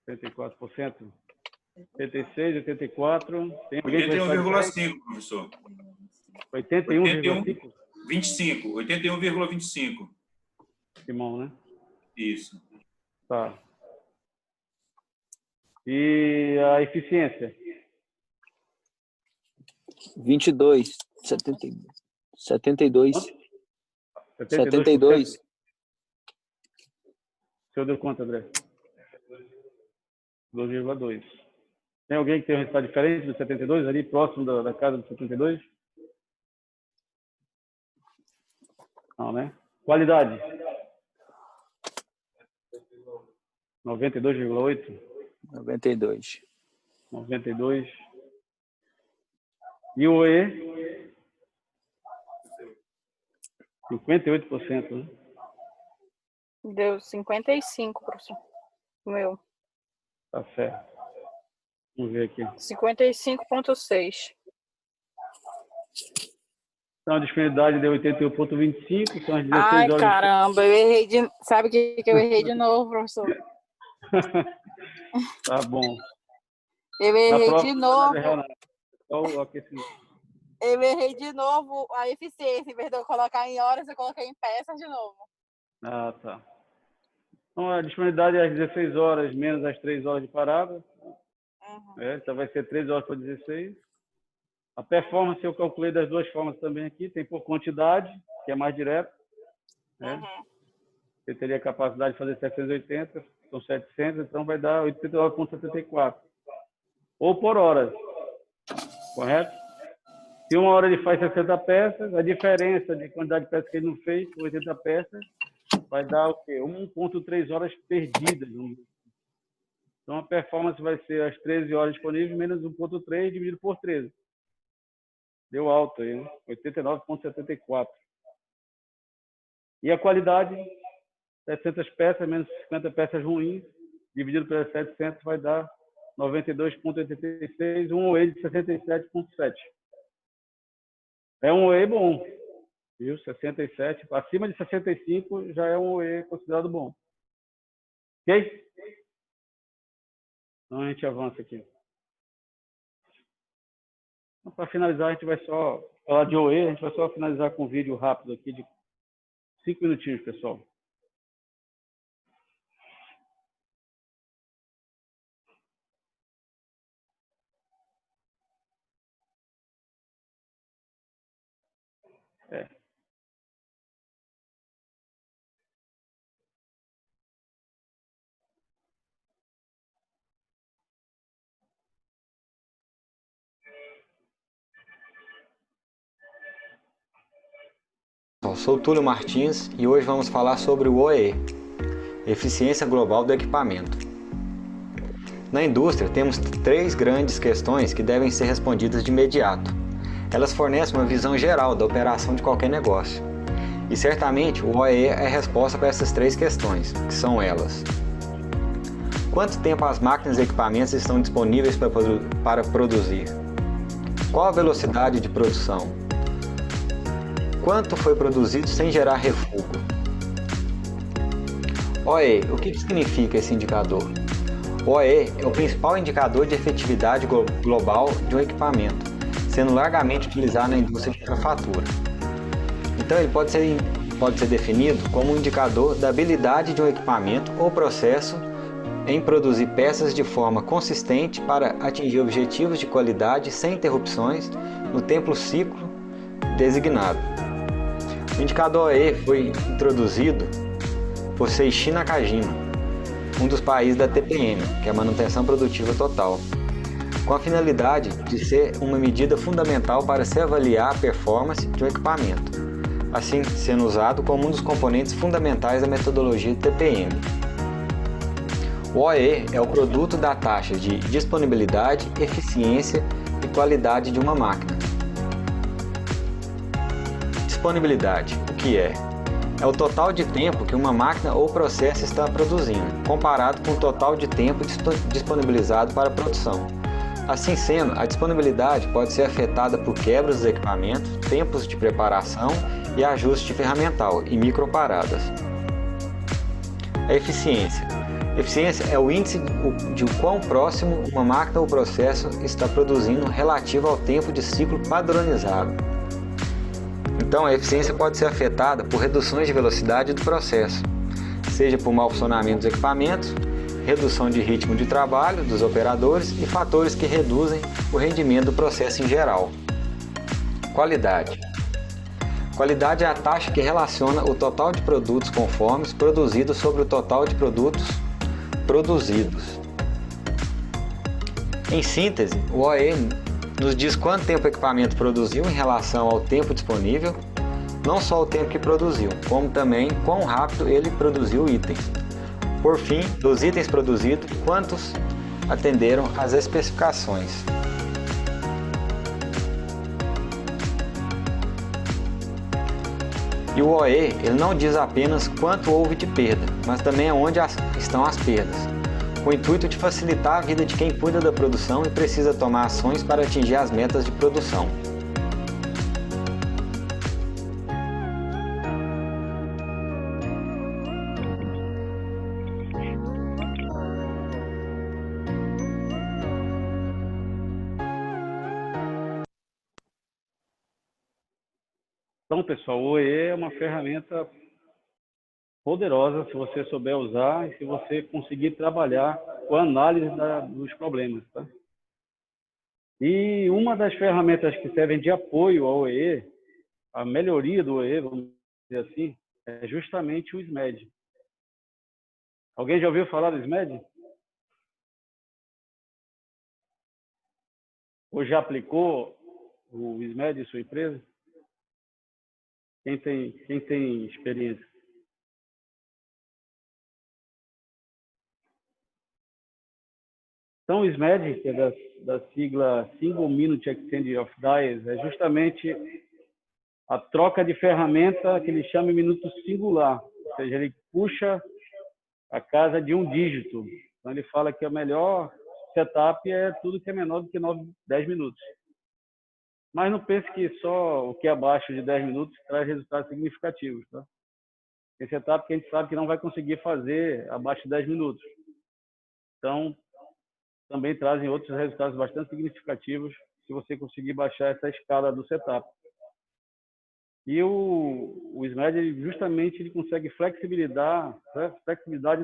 84%? 86, 84. Tem alguém que 81,5, professor. 81,5? 25, 81,25. Simão, né? Isso. Tá. E a eficiência? 22, 72. 72. O senhor deu quanto, André? 2,2. Tem alguém que tem um resultado diferente do 72, ali próximo da casa do 72? Não, né? Qualidade? 92,8? 92. 92. E o E? 58%, né? Deu 55%, professor. O meu. Tá certo. Vamos ver aqui. 55,6%. Então, a disponibilidade deu 81,25, são as 16 Ai, horas. caramba, eu errei de... Sabe o que eu errei de novo, professor? Tá bom. Eu errei de novo. Só o aquecimento. Eu errei de novo a eficiência. Em vez de eu colocar em horas, eu coloquei em peças de novo. Ah, tá. Então, a disponibilidade é às 16 horas, menos as 3 horas de parada. Então, vai ser 3 horas para 16. A performance eu calculei das duas formas também aqui. Tem por quantidade, que é mais direto. Você teria capacidade de fazer 780, são 700, então vai dar 89,74. Ou por horas, correto? Se uma hora ele faz 60 peças, a diferença de quantidade de peças que ele não fez, 80 peças, vai dar o quê? 1,3 horas perdidas. Então, a performance vai ser as 13 horas disponíveis menos 1,3 dividido por 13. Deu alto aí, né? 89,74. E a qualidade, 700 peças menos 50 peças ruins, dividido pelas 700, vai dar 92,86, um OE de 67,7. É um OE bom, viu? 67, acima de 65 já é um OE considerado bom. Ok? Então a gente avança aqui. Então, para finalizar, a gente vai só falar de OE, a gente vai só finalizar com um vídeo rápido aqui de 5 minutinhos, pessoal. Sou Túlio Martins e hoje vamos falar sobre o OEE, Eficiência Global do Equipamento. Na indústria, temos 3 grandes questões que devem ser respondidas de imediato. Elas fornecem uma visão geral da operação de qualquer negócio. E certamente o OEE é a resposta para essas 3 questões, que são elas. Quanto tempo as máquinas e equipamentos estão disponíveis para produzir? Qual a velocidade de produção? Quanto foi produzido sem gerar refúgio? OE, o que significa esse indicador? O OE é o principal indicador de efetividade global de um equipamento, sendo largamente utilizado na indústria de manufatura. Então ele pode ser definido como um indicador da habilidade de um equipamento ou processo em produzir peças de forma consistente para atingir objetivos de qualidade sem interrupções no tempo ciclo designado. O indicador OE foi introduzido por Seiichi Nakajima, um dos países da TPM, que é a manutenção produtiva total, com a finalidade de ser uma medida fundamental para se avaliar a performance de um equipamento, assim sendo usado como um dos componentes fundamentais da metodologia TPM. O OE é o produto da taxa de disponibilidade, eficiência e qualidade de uma máquina. disponibilidade, o que é? É o total de tempo que uma máquina ou processo está produzindo, comparado com o total de tempo disponibilizado para a produção. Assim sendo, a disponibilidade pode ser afetada por quebras dos equipamentos, tempos de preparação e ajuste ferramental e microparadas. A eficiência. Eficiência é o índice de o quão próximo uma máquina ou processo está produzindo relativo ao tempo de ciclo padronizado. Então, a eficiência pode ser afetada por reduções de velocidade do processo, seja por mau funcionamento dos equipamentos, redução de ritmo de trabalho dos operadores e fatores que reduzem o rendimento do processo em geral. Qualidade. Qualidade é a taxa que relaciona o total de produtos conformes produzidos sobre o total de produtos produzidos. Em síntese, o OE nos diz quanto tempo o equipamento produziu em relação ao tempo disponível, não só o tempo que produziu, como também quão rápido ele produziu itens. Por fim, dos itens produzidos, quantos atenderam às especificações. E o OE, ele não diz apenas quanto houve de perda, mas também onde estão as perdas, com o intuito de facilitar a vida de quem cuida da produção e precisa tomar ações para atingir as metas de produção. Então, pessoal, o OE é uma ferramenta poderosa se você souber usar e se você conseguir trabalhar com a análise dos problemas, tá? E uma das ferramentas que servem de apoio ao OE, a melhoria do OE, vamos dizer assim, é justamente o SMED. Alguém já ouviu falar do SMED? Ou já aplicou o SMED em sua empresa? Quem tem experiência? Então, o SMED, que é da sigla Single Minute Exchange of Dies, é justamente a troca de ferramenta que ele chama de minuto singular, ou seja, ele puxa a casa de um dígito. Então, ele fala que o melhor setup é tudo que é menor do que 10 minutos. Mas não pense que só o que é abaixo de 10 minutos traz resultados significativos, tá? Tem setup que a gente sabe que não vai conseguir fazer abaixo de 10 minutos. Então, também trazem outros resultados bastante significativos se você conseguir baixar essa escala do setup. E o SMED, justamente, ele consegue flexibilidade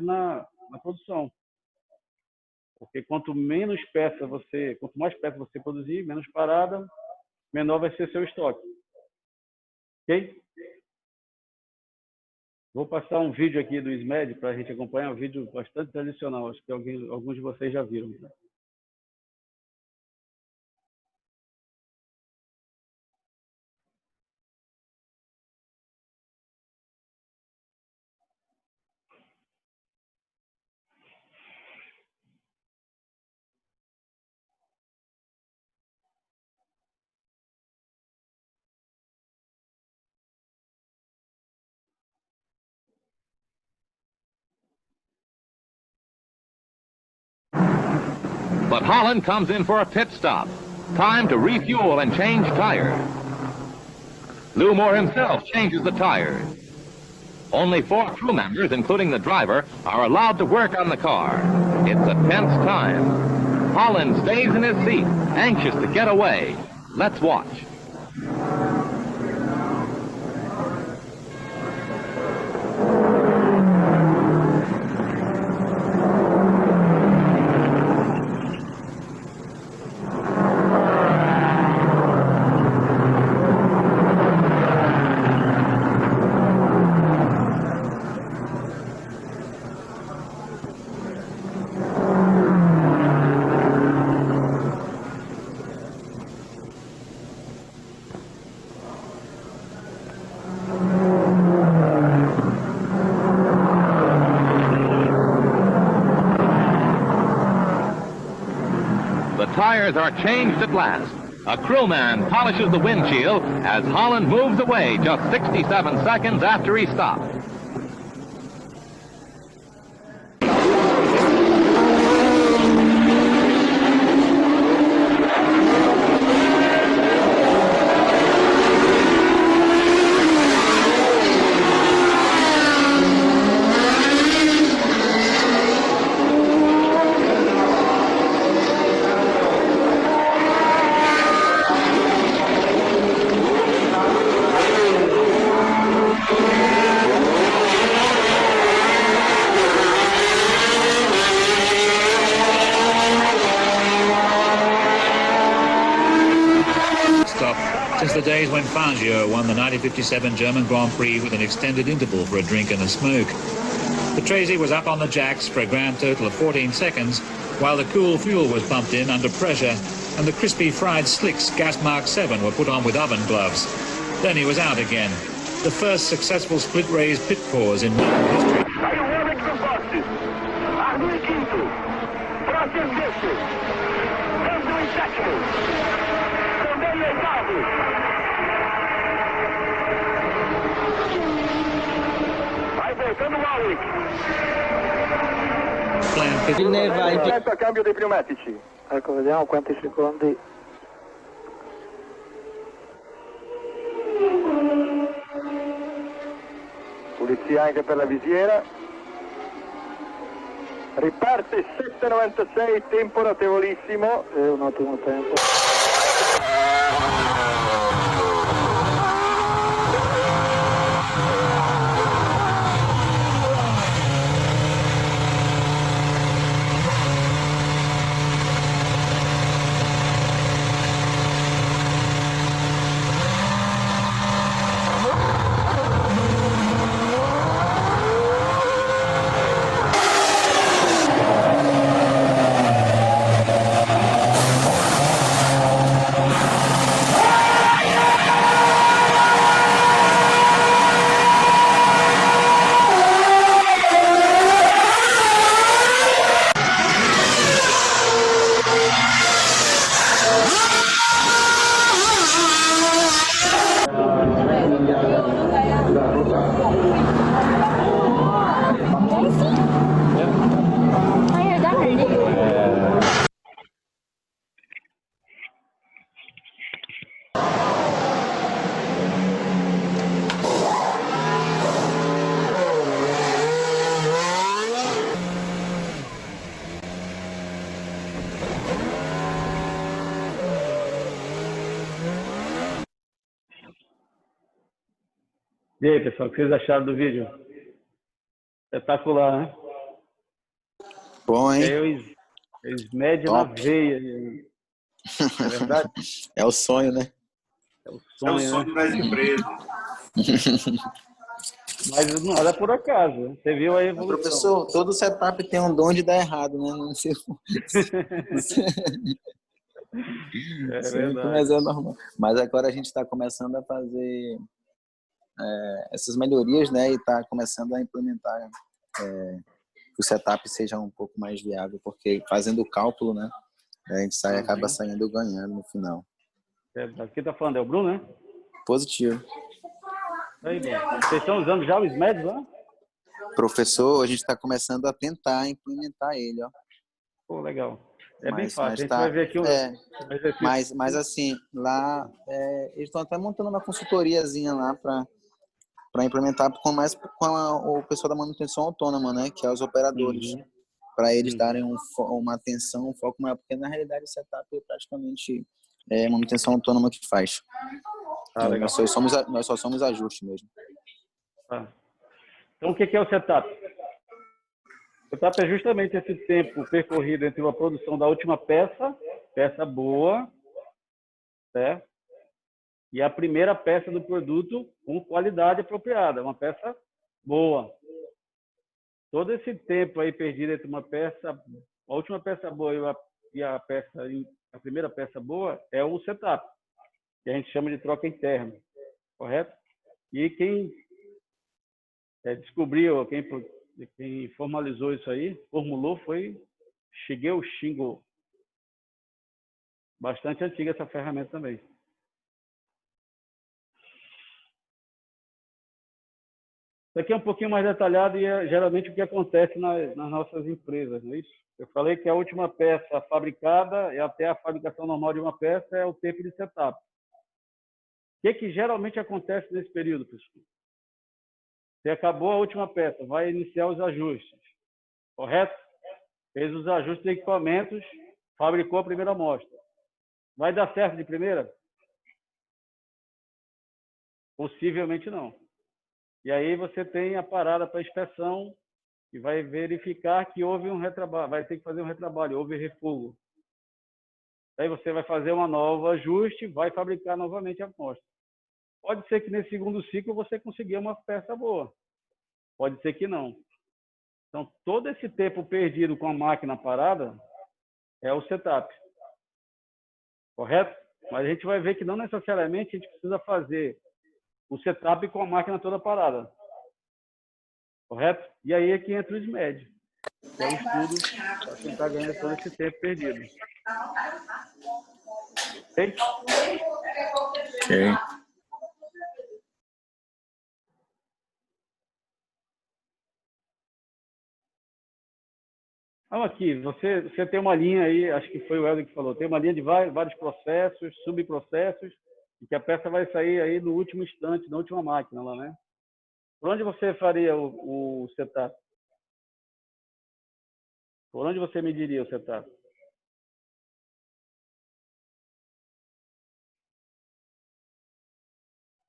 na produção. Porque quanto mais peça você produzir, menos parada, menor vai ser seu estoque. Ok? Vou passar um vídeo aqui do SMED para a gente acompanhar, um vídeo bastante tradicional, acho que alguns de vocês já viram. Né? But Holland comes in for a pit stop. Time to refuel and change tires. Lou Moore himself changes the tires. Only 4 crew members, including the driver, are allowed to work on the car. It's a tense time. Holland stays in his seat, anxious to get away. Let's watch. Tires are changed at last. A crewman polishes the windshield as Holland moves away just 67 seconds after he stopped. Since the days when Fangio won the 1957 German Grand Prix with an extended interval for a drink and a smoke. The Tracy was up on the jacks for a grand total of 14 seconds, while the cool fuel was pumped in under pressure and the crispy fried slicks Gas Mark 7 were put on with oven gloves. Then he was out again. The first successful split race pit pause in modern history. Momento a cambio dei pneumatici. Ecco, vediamo quanti secondi. Pulizia anche per la visiera. Riparte 7,96, tempo notevolissimo. È un ottimo tempo. E aí, pessoal, o que vocês acharam do vídeo? Espetacular, né? Bom, hein? Eles medem na veia. É verdade? É o sonho, né? É o sonho, das empresas. Mas não era por acaso, né? Você viu a evolução. Professor, todo setup tem um dom de dar errado, né? Não sei. É verdade. Mas é normal. Mas agora a gente está começando a fazer essas melhorias, né? E está começando a implementar que o setup seja um pouco mais viável, porque fazendo o cálculo, né? A gente acaba saindo ganhando no final. Quem está falando é o Bruno, né? Positivo. Aí, vocês estão usando já o SMED lá? Professor, a gente está começando a tentar implementar ele, ó. Pô, legal. É bem fácil. A gente vai ver aqui mas assim, lá eles estão até montando uma consultoriazinha lá para implementar com o pessoal da manutenção autônoma, né? Que é os operadores. Para eles darem uma atenção, um foco maior, porque na realidade o setup é praticamente manutenção autônoma que faz. Nós só somos ajuste mesmo. Então, o que é o setup? O setup é justamente esse tempo percorrido entre a produção da última peça boa, certo? E a primeira peça do produto com qualidade apropriada, uma peça boa. Todo esse tempo aí perdido entre a última peça boa e a primeira peça boa é o setup, que a gente chama de troca interna, correto? E quem descobriu, quem formalizou isso aí, formulou, foi Shigeo Shingo. Bastante antiga essa ferramenta também. Isso aqui é um pouquinho mais detalhado e é geralmente o que acontece nas nossas empresas, não é isso? Eu falei que a última peça fabricada e até a fabricação normal de uma peça é o tempo de setup. O que geralmente acontece nesse período, pessoal? Você acabou a última peça, vai iniciar os ajustes, correto? Fez os ajustes de equipamentos, fabricou a primeira amostra. Vai dar certo de primeira? Possivelmente não. E aí você tem a parada para inspeção e vai verificar que houve um retrabalho, vai ter que fazer um retrabalho, houve refugo. Aí você vai fazer uma nova ajuste, vai fabricar novamente a amostra. Pode ser que nesse segundo ciclo você consiga uma peça boa. Pode ser que não. Então, todo esse tempo perdido com a máquina parada é o setup. Correto? Mas a gente vai ver que não necessariamente a gente precisa fazer o setup com a máquina toda parada. Correto? E aí é que entra o SMED, que é o estudo para tentar ganhar todo esse tempo perdido. Ok? Ok. Então, aqui, você tem uma linha aí, acho que foi o Helder que falou, tem uma linha de vários processos, subprocessos, e que a peça vai sair aí no último instante, na última máquina lá, né? Por onde você faria o setup? Por onde você mediria o setup?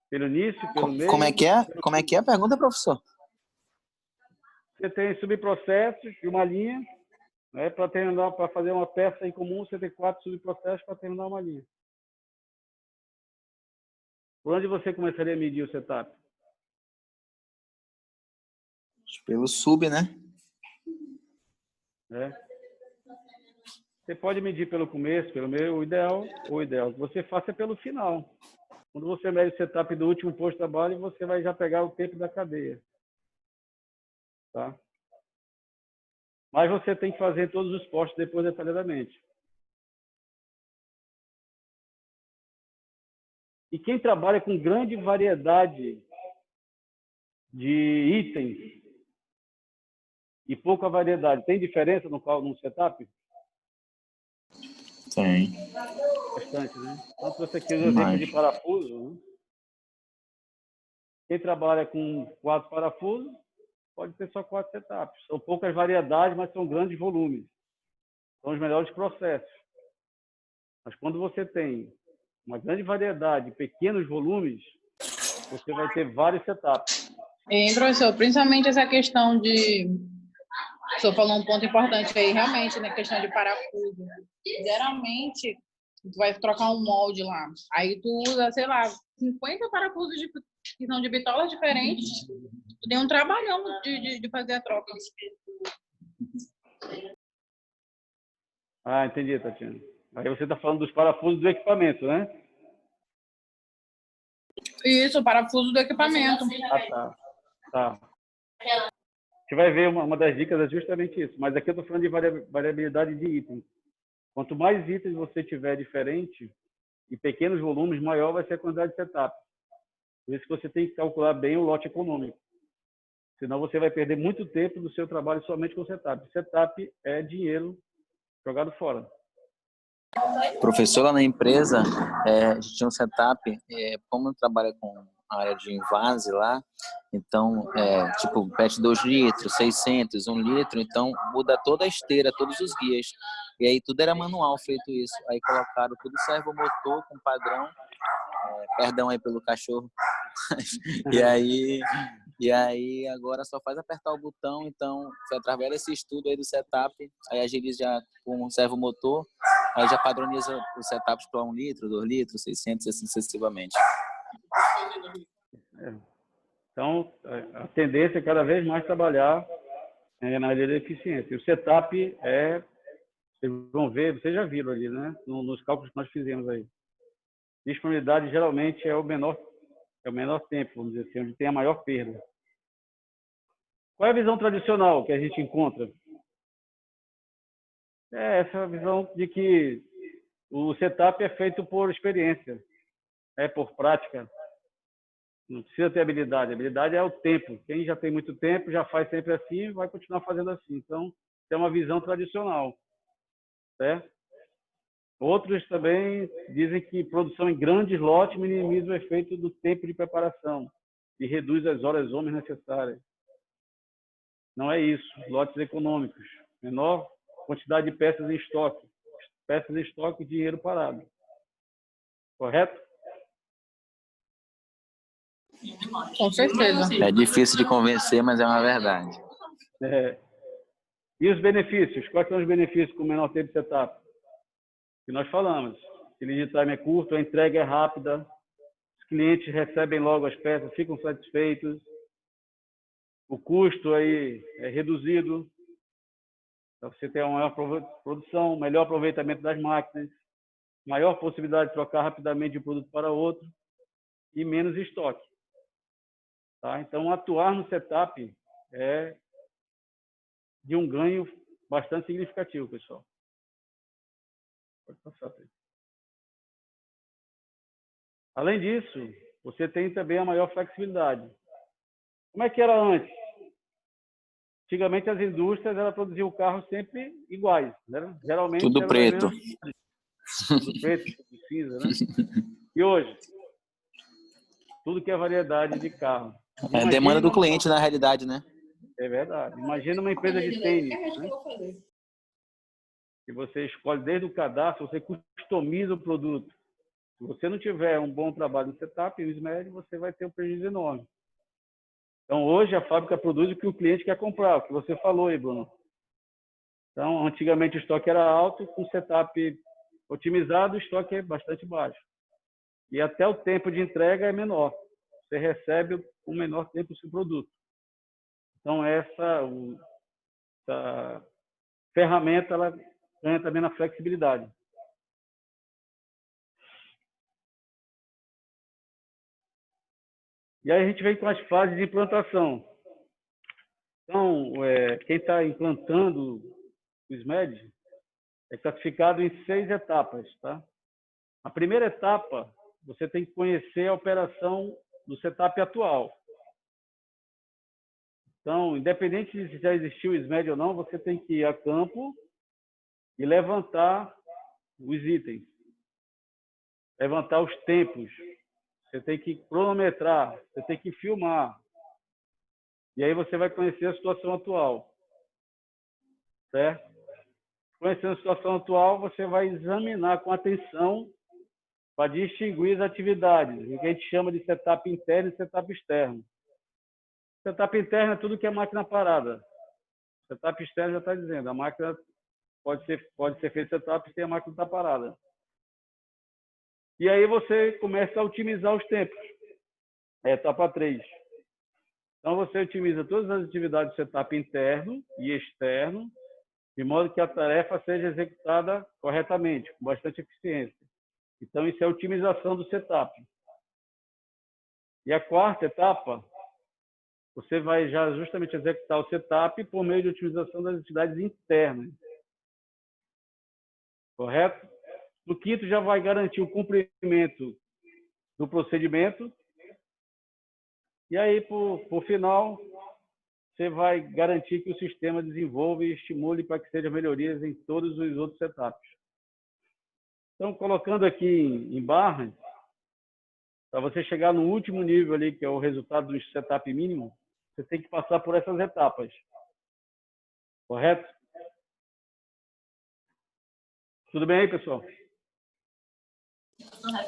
Pelo início, pelo meio? Como é que é? Como é que é a pergunta, professor? Você tem subprocessos de uma linha, né? Para terminar, para fazer uma peça em comum, você tem 4 subprocessos para terminar uma linha. Por onde você começaria a medir o setup? Pelo sub, né? Você pode medir pelo começo, pelo meio, o ideal que você faça é pelo final. Quando você mede o setup do último posto de trabalho, você vai já pegar o tempo da cadeia. Tá? Mas você tem que fazer todos os postos depois detalhadamente. E quem trabalha com grande variedade de itens e pouca variedade, tem diferença no setup? Tem. Bastante, né? Então, se você quiser um exemplo de parafuso, né? Quem trabalha com 4 parafusos, pode ter só 4 setups. São poucas variedades, mas são grandes volumes. São os melhores processos. Mas quando você tem uma grande variedade, pequenos volumes, você vai ter vários setups. E, professor, principalmente essa questão de... O senhor falou um ponto importante aí, realmente, na questão de parafuso. Geralmente, tu vai trocar um molde lá. Aí tu usa, sei lá, 50 parafusos que são de bitolas diferentes. Tu tem um trabalhão de fazer a troca. Ah, entendi, Tatiana. Aí você está falando dos parafusos do equipamento, né? Isso, o parafuso do equipamento. Ah, tá. Você vai ver uma das dicas é justamente isso. Mas aqui eu estou falando de variabilidade de itens. Quanto mais itens você tiver diferente e pequenos volumes, maior vai ser a quantidade de setup. Por isso que você tem que calcular bem o lote econômico. Senão você vai perder muito tempo do seu trabalho somente com setup. Setup é dinheiro jogado fora. Professor, lá na empresa, a gente tinha um setup, como eu trabalho com a área de invase lá, então, tipo, PET 2 litros, 600, 1 litro, então muda toda a esteira, todos os guias. E aí tudo era manual feito isso. Aí colocaram tudo servomotor com padrão, perdão aí pelo cachorro. E aí agora só faz apertar o botão, então foi através desse estudo aí do setup, aí agiliza já com um servomotor, aí já padroniza os setups para 1 litro, 2 litros, 600 e assim sucessivamente. Então, a tendência é cada vez mais trabalhar na área da eficiência. O setup vocês vão ver, vocês já viram ali, né? Nos cálculos que nós fizemos aí. Disponibilidade geralmente é o menor tempo, vamos dizer assim, onde tem a maior perda. Qual é a visão tradicional que a gente encontra? É essa visão de que O setup é feito por experiência, por prática. Não precisa ter habilidade. A habilidade é o tempo. Quem já tem muito tempo, já faz sempre assim, vai continuar fazendo assim. Então, é uma visão tradicional. Certo? Outros também dizem que produção em grandes lotes minimiza o efeito do tempo de preparação e reduz as horas homens necessárias. Não é isso. Lotes econômicos. Menor quantidade de peças em estoque. Peças em estoque e dinheiro parado. Correto? Com certeza. É difícil de convencer, mas é uma verdade. E os benefícios? Quais são os benefícios com o menor tempo de setup? Que nós falamos. O lead time é curto, a entrega é rápida, os clientes recebem logo as peças, ficam satisfeitos, o custo aí é reduzido, então você tem uma maior produção, melhor aproveitamento das máquinas, maior possibilidade de trocar rapidamente de um produto para outro e menos estoque. Tá? Então, atuar no setup é de um ganho bastante significativo, pessoal. Pode passar, Pedro. Além disso, você tem também a maior flexibilidade. Como é que era antes? Antigamente, as indústrias produziam carros sempre iguais. Né? Geralmente, tudo preto. Tudo preto, tudo cinza. Né? E hoje? Tudo que é variedade de carro. É a demanda do cliente, na realidade, né? É verdade. Imagina uma empresa de tênis, né? Que você escolhe desde o cadastro, você customiza o produto. Se você não tiver um bom trabalho no setup, no SMED, você vai ter um prejuízo enorme. Então, hoje, a fábrica produz o que o cliente quer comprar, o que você falou aí, Bruno. Então, antigamente o estoque era alto, com o setup otimizado, o estoque é bastante baixo. E até o tempo de entrega é menor. Você recebe com menor tempo o seu produto. Então, essa ferramenta ela ganha também na flexibilidade. E aí a gente vem com as fases de implantação. Então, quem está implantando o SMED é classificado em 6 etapas. Tá? A primeira etapa, você tem que conhecer a operação do setup atual. Então, independente de se já existiu o SMED ou não, você tem que ir a campo e levantar os itens, levantar os tempos. Você tem que cronometrar, você tem que filmar. E aí você vai conhecer a situação atual. Certo? Conhecendo a situação atual, você vai examinar com atenção para distinguir as atividades, o que a gente chama de setup interno e setup externo. Setup interno é tudo que é máquina parada. Setup externo já está dizendo, a máquina pode ser feito setup sem a máquina estar parada. E aí você começa a otimizar os tempos. Etapa 3. Então, você otimiza todas as atividades do setup interno e externo, de modo que a tarefa seja executada corretamente, com bastante eficiência. Então, isso é a otimização do setup. E a quarta etapa, você vai já justamente executar o setup por meio de otimização das atividades internas. Correto? No quinto, já vai garantir o cumprimento do procedimento. E aí, por final, você vai garantir que o sistema desenvolva e estimule para que sejam melhorias em todos os outros setups. Então, colocando aqui em barras, para você chegar no último nível ali, que é o resultado do setup mínimo, você tem que passar por essas etapas. Correto? Tudo bem aí, pessoal?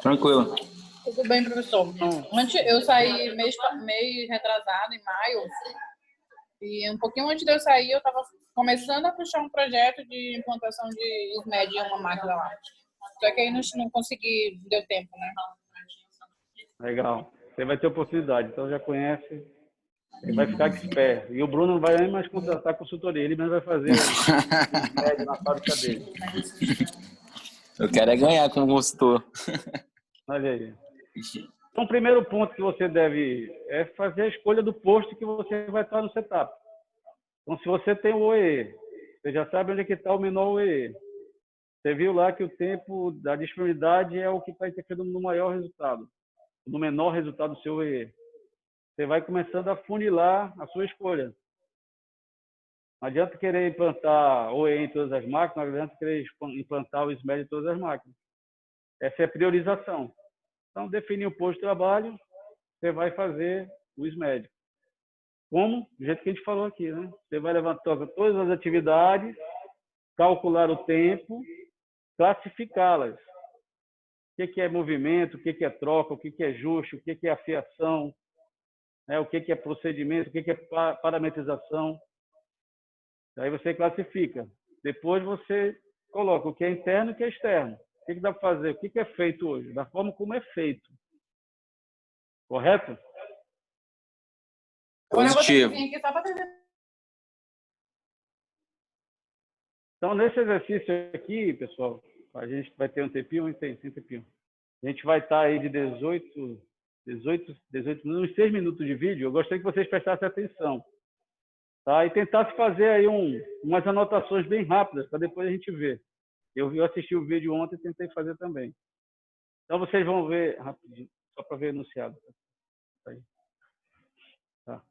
Tranquilo. Tudo bem, professor. Antes, eu saí mês retrasado, em maio, e um pouquinho antes de eu sair, eu estava começando a puxar um projeto de implantação de SMED em uma máquina lá. Só que aí não consegui, não deu tempo, né? Legal. Você vai ter oportunidade, então já conhece, ele vai ficar expert. E o Bruno não vai nem mais contratar consultoria, ele mesmo vai fazer o SMED na fábrica dele. Eu quero é ganhar como consultor. Olha aí. Então, o primeiro ponto que você deve é fazer a escolha do posto que você vai estar no setup. Então, se você tem o OE, você já sabe onde é que está o menor OE. Você viu lá que o tempo da disponibilidade é o que está interferindo no maior resultado, no menor resultado do seu OEE. Você vai começando a funilar a sua escolha. Não adianta querer implantar OEE em todas as máquinas, não adianta querer implantar o SMED em todas as máquinas. Essa é a priorização. Então, definir o posto de trabalho, você vai fazer o SMED. Como? Do jeito que a gente falou aqui, né? Você vai levantar todas as atividades, calcular o tempo, classificá-las. O que é movimento, o que é troca, o que é ajuste, o que é afiação, né? O que é procedimento, o que é parametrização. Aí você classifica. Depois você coloca o que é interno e o que é externo. O que dá para fazer? O que é feito hoje? Da forma como é feito. Correto? Positivo. Então, nesse exercício aqui, pessoal, a gente vai ter um tempinho, tem tempinho. A gente vai estar aí de 18 minutos, uns 6 minutos de vídeo. Eu gostaria que vocês prestassem atenção. Tá? E tentasse fazer aí umas anotações bem rápidas, para depois a gente ver. Eu assisti o vídeo ontem e tentei fazer também. Então, vocês vão ver rapidinho, só para ver enunciado. Tá aí. Tá.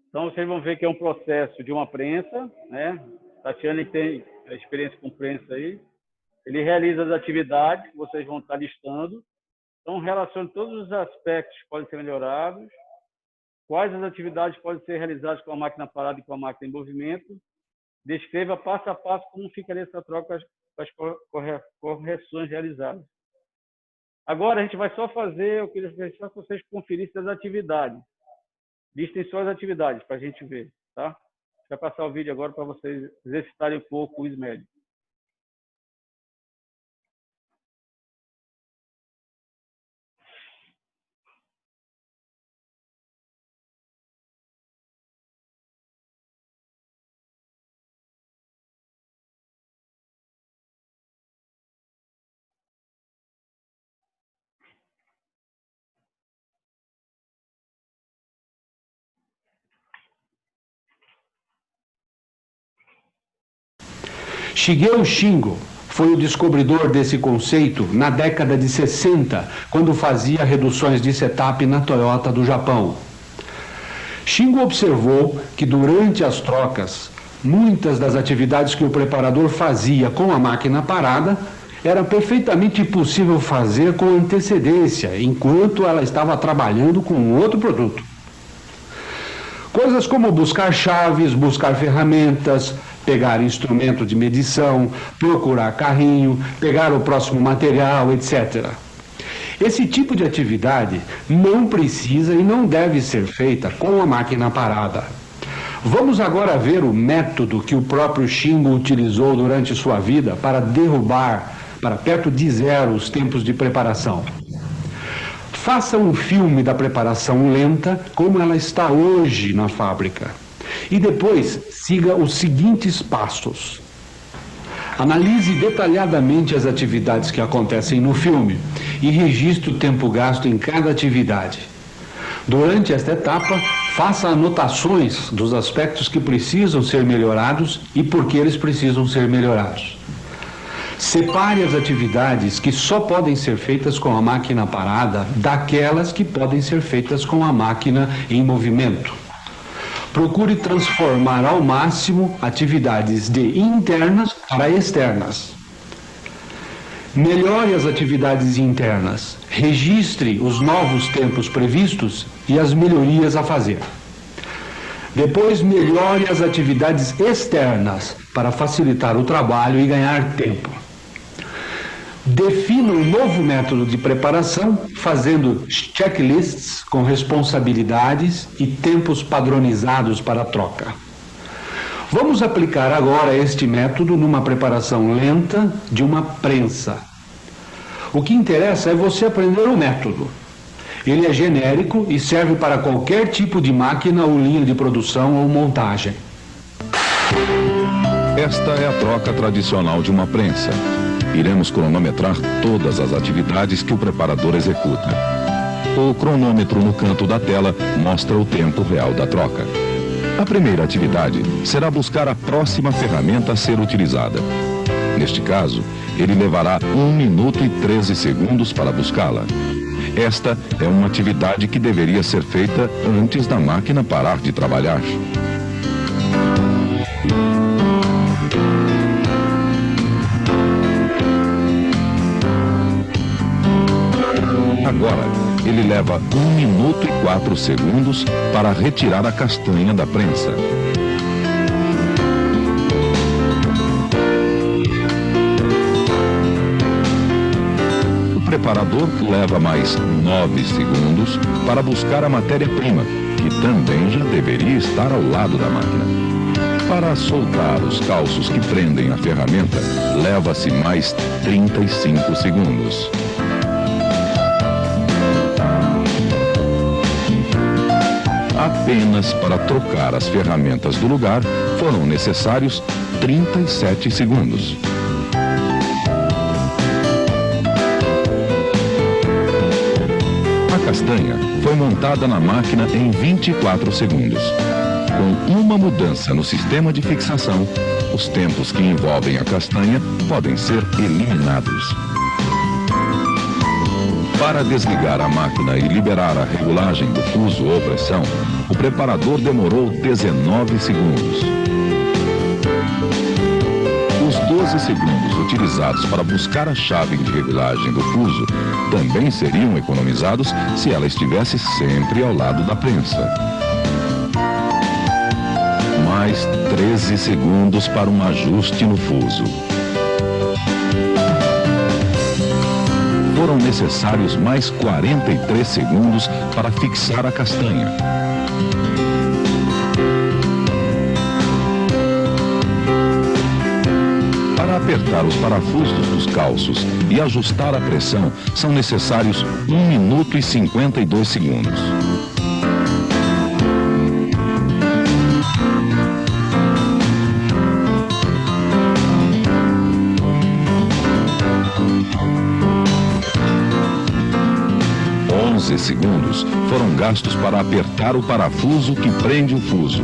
Então, vocês vão ver que é um processo de uma prensa, né? Tatiana tem a experiência com prensa aí. Ele realiza as atividades que vocês vão estar listando. Então, relacione todos os aspectos que podem ser melhorados, quais as atividades podem ser realizadas com a máquina parada e com a máquina em movimento. Descreva passo a passo como ficaria essa troca com as correções realizadas. Agora, a gente vai só fazer, eu queria só que vocês conferissem as atividades. Listem só as atividades para a gente ver, tá? Vai passar o vídeo agora para vocês exercitarem um pouco o SMED. Shigeo Shingo foi o descobridor desse conceito na década de 60, quando fazia reduções de setup na Toyota do Japão. Shingo observou que durante as trocas, muitas das atividades que o preparador fazia com a máquina parada era perfeitamente possível fazer com antecedência, enquanto ela estava trabalhando com outro produto. Coisas como buscar chaves, buscar ferramentas, pegar instrumento de medição, procurar carrinho, pegar o próximo material, etc. Esse tipo de atividade não precisa e não deve ser feita com a máquina parada. Vamos agora ver o método que o próprio Shingo utilizou durante sua vida para derrubar para perto de zero os tempos de preparação. Faça um filme da preparação lenta como ela está hoje na fábrica. E depois siga os seguintes passos. Analise detalhadamente as atividades que acontecem no filme e registre o tempo gasto em cada atividade. Durante esta etapa, faça anotações dos aspectos que precisam ser melhorados e por que eles precisam ser melhorados. Separe as atividades que só podem ser feitas com a máquina parada daquelas que podem ser feitas com a máquina em movimento. Procure transformar ao máximo atividades de internas para externas. Melhore as atividades internas, registre os novos tempos previstos e as melhorias a fazer. Depois, melhore as atividades externas para facilitar o trabalho e ganhar tempo. Defina um novo método de preparação, fazendo checklists com responsabilidades e tempos padronizados para a troca. Vamos aplicar agora este método numa preparação lenta de uma prensa. O que interessa é você aprender o método. Ele é genérico e serve para qualquer tipo de máquina ou linha de produção ou montagem. Esta é a troca tradicional de uma prensa. Iremos cronometrar todas as atividades que o preparador executa. O cronômetro no canto da tela mostra o tempo real da troca. A primeira atividade será buscar a próxima ferramenta a ser utilizada. Neste caso, ele levará 1 minuto e 13 segundos para buscá-la. Esta é uma atividade que deveria ser feita antes da máquina parar de trabalhar. Agora, ele leva 1 minuto e 4 segundos para retirar a castanha da prensa. O preparador leva mais 9 segundos para buscar a matéria-prima, que também já deveria estar ao lado da máquina. Para soltar os calços que prendem a ferramenta, leva-se mais 35 segundos. Apenas para trocar as ferramentas do lugar foram necessários 37 segundos. A castanha foi montada na máquina em 24 segundos. Com uma mudança no sistema de fixação, os tempos que envolvem a castanha podem ser eliminados. Para desligar a máquina e liberar a regulagem do fuso ou pressão, o preparador demorou 19 segundos. Os 12 segundos utilizados para buscar a chave de regulagem do fuso também seriam economizados se ela estivesse sempre ao lado da prensa. Mais 13 segundos para um ajuste no fuso. Foram necessários mais 43 segundos para fixar a castanha. Para apertar os parafusos dos calços e ajustar a pressão, são necessários 1 minuto e 52 segundos. Segundos foram gastos para apertar o parafuso que prende o fuso.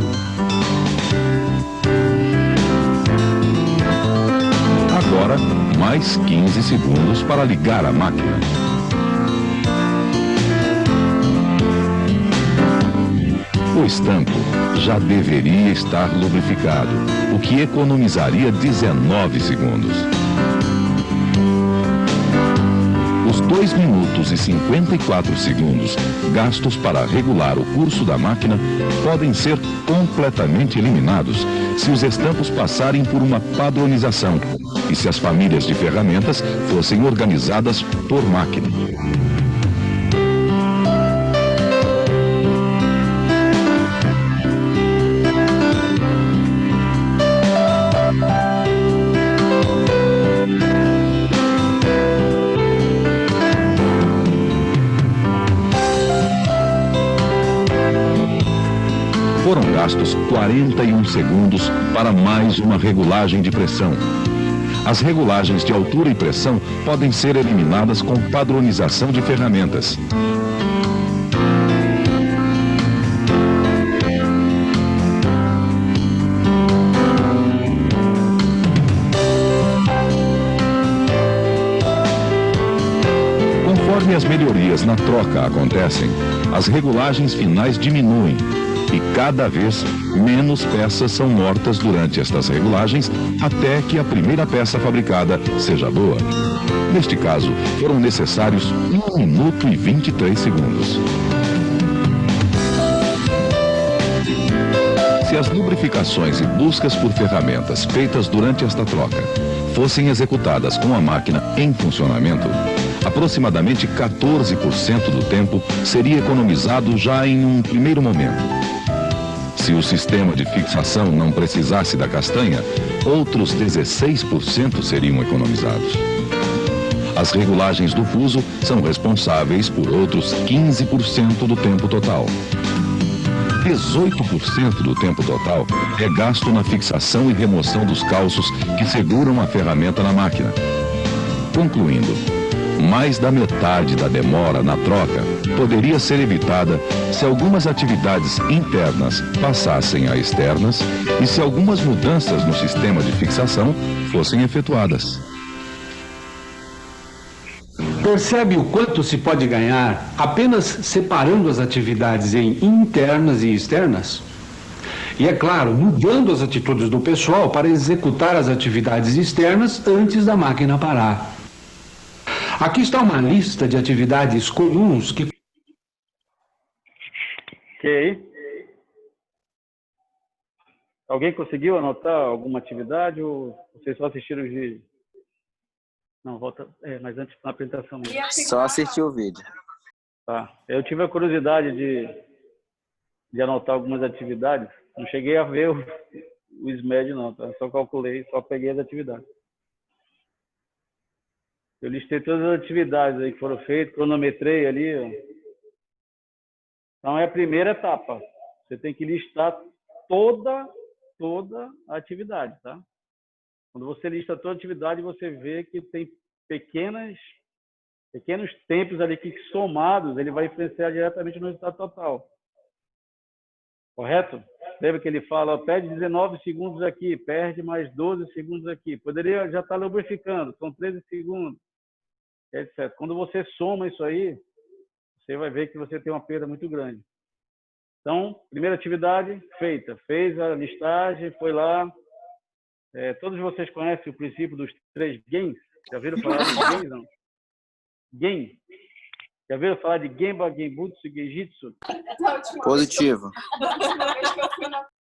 Agora, mais 15 segundos para ligar a máquina. O estampo já deveria estar lubrificado, o que economizaria 19 segundos. Os 2 minutos e 54 segundos gastos para regular o curso da máquina podem ser completamente eliminados se os estampos passarem por uma padronização e se as famílias de ferramentas fossem organizadas por máquina. Foram gastos 41 segundos para mais uma regulagem de pressão. As regulagens de altura e pressão podem ser eliminadas com padronização de ferramentas. Conforme as melhorias na troca acontecem, as regulagens finais diminuem. E cada vez menos peças são mortas durante estas regulagens até que a primeira peça fabricada seja boa. Neste caso, foram necessários 1 minuto e 23 segundos. Se as lubrificações e buscas por ferramentas feitas durante esta troca fossem executadas com a máquina em funcionamento, aproximadamente 14% do tempo seria economizado já em um primeiro momento. Se o sistema de fixação não precisasse da castanha, outros 16% seriam economizados. As regulagens do fuso são responsáveis por outros 15% do tempo total. 18% do tempo total é gasto na fixação e remoção dos calços que seguram a ferramenta na máquina. Concluindo, Mais da metade da demora na troca poderia ser evitada se algumas atividades internas passassem a externas e se algumas mudanças no sistema de fixação fossem efetuadas. Percebe o quanto se pode ganhar apenas separando as atividades em internas e externas? E, é claro, mudando as atitudes do pessoal para executar as atividades externas antes da máquina parar. Aqui está uma lista de atividades comuns que... Ok. Alguém conseguiu anotar alguma atividade ou vocês só assistiram os vídeos? Não, volta. Mas antes na apresentação mesmo. Só assistir o vídeo. Tá. Eu tive a curiosidade de anotar algumas atividades. Não cheguei a ver o SMED, não. Tá? Só calculei, só peguei as atividades. Eu listei todas as atividades aí que foram feitas, cronometrei ali. Ó. Então, é a primeira etapa. Você tem que listar toda a atividade, tá? Quando você lista toda a atividade, você vê que tem pequenos tempos ali que somados, ele vai influenciar diretamente no resultado total. Correto? Lembra que ele fala, perde 19 segundos aqui, perde mais 12 segundos aqui. Poderia já estar lubrificando, são 13 segundos, etc. Quando você soma isso aí, você vai ver que você tem uma perda muito grande. Então, primeira atividade feita. Fez a listagem, foi lá. Todos vocês conhecem o princípio dos 3 gains? Já viram falar de gains, não? Gain. Já viram falar de Gemba, Genbutsu, Genjitsu? Positivo.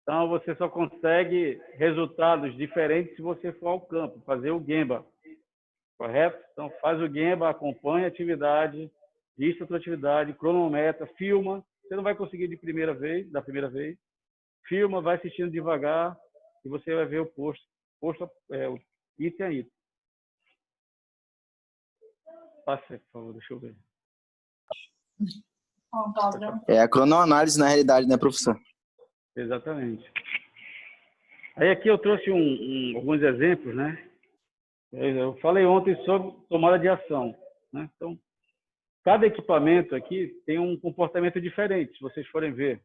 Então, você só consegue resultados diferentes se você for ao campo, fazer o Gemba. Correto? Então, faz o Gemba, acompanha a atividade, lista a sua atividade, cronometra, filma. Você não vai conseguir da primeira vez. Filma, vai assistindo devagar e você vai ver o posto o item a item. Passe, por favor, deixa eu ver. É a cronoanálise na realidade, né, professor? Exatamente. Aí aqui eu trouxe alguns exemplos, né? Eu falei ontem sobre tomada de ação, né? Então, cada equipamento aqui tem um comportamento diferente, se vocês forem ver.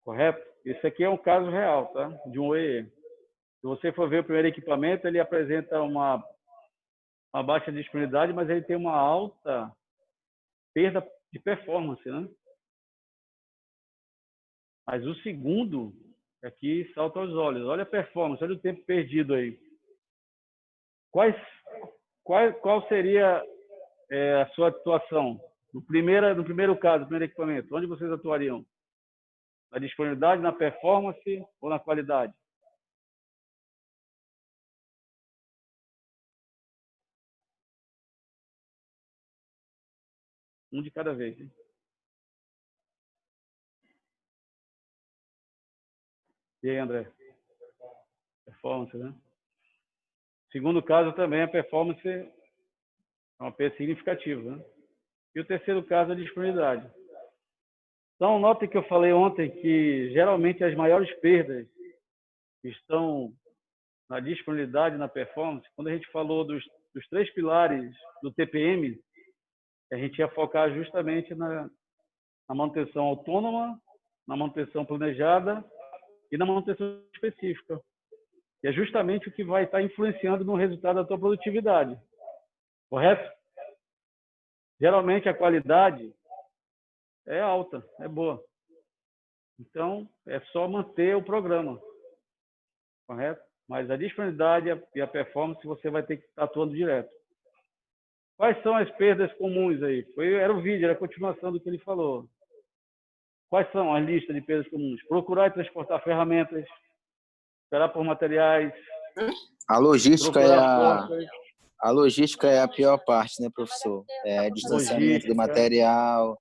Correto? Esse aqui é um caso real, tá? De um OEE. Se você for ver o primeiro equipamento, ele apresenta uma baixa disponibilidade, mas ele tem uma alta perda de performance, né? Mas o segundo, aqui salta aos olhos. Olha a performance, olha o tempo perdido aí. Qual seria a sua atuação? No primeiro caso, no primeiro equipamento, onde vocês atuariam? Na disponibilidade, na performance ou na qualidade? Um de cada vez, hein? E aí, André? Performance, né? Segundo caso também, a performance é uma perda significativa, né? E o terceiro caso, a disponibilidade. Então, notem que eu falei ontem que, geralmente, as maiores perdas estão na disponibilidade e na performance. Quando a gente falou dos 3 pilares do TPM, a gente ia focar justamente na manutenção autônoma, na manutenção planejada e na manutenção específica. Que é justamente o que vai estar influenciando no resultado da tua produtividade. Correto? Geralmente, a qualidade é alta, é boa. Então, é só manter o programa. Correto? Mas a disponibilidade e a performance você vai ter que estar atuando direto. Quais são as perdas comuns aí? Era o vídeo, era a continuação do que ele falou. Quais são as listas de perdas comuns? Procurar e transportar ferramentas, esperar por materiais. A logística é a pior parte, né, professor? É distanciamento do material,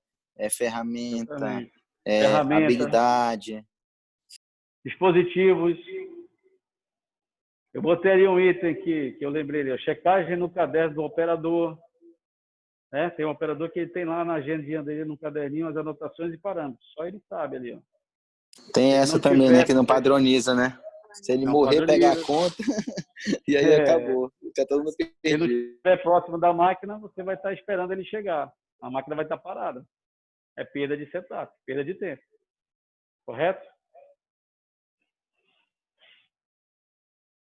ferramenta, habilidade. Dispositivos. Eu botei ali um item aqui, que eu lembrei ali, checagem no caderno do operador. Tem um operador que ele tem lá na agendinha dele, no caderninho, as anotações e parâmetros. Só ele sabe ali. Ó. Tem essa também, né, que não padroniza, né? Se ele Não morrer, pegar padroniza. a conta, e aí acabou. Fica todo mundo Se não perdido. estiver próximo da máquina, você vai estar esperando ele chegar. A máquina vai estar parada. É perda de setup, perda de tempo. Correto?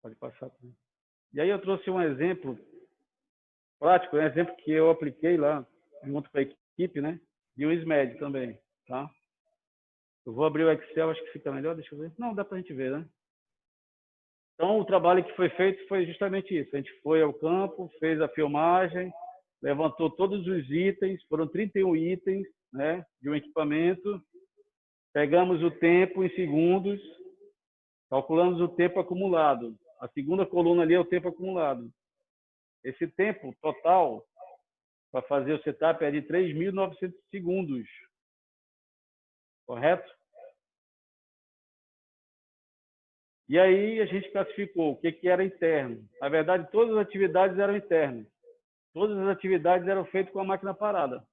Pode passar. E aí eu trouxe um exemplo prático, um exemplo que eu apliquei lá, junto com a equipe, né? De um SMED também, tá? Eu vou abrir o Excel, acho que fica melhor, deixa eu ver. Não, dá para a gente ver, né? Então, o trabalho que foi feito foi justamente isso. A gente foi ao campo, fez a filmagem, levantou todos os itens, foram 31 itens, né, de um equipamento. Pegamos o tempo em segundos, calculamos o tempo acumulado. A segunda coluna ali é o tempo acumulado. Esse tempo total para fazer o setup é de 3.900 segundos. Correto? E aí a gente classificou o que era interno. Na verdade, todas as atividades eram internas. Todas as atividades eram feitas com a máquina parada.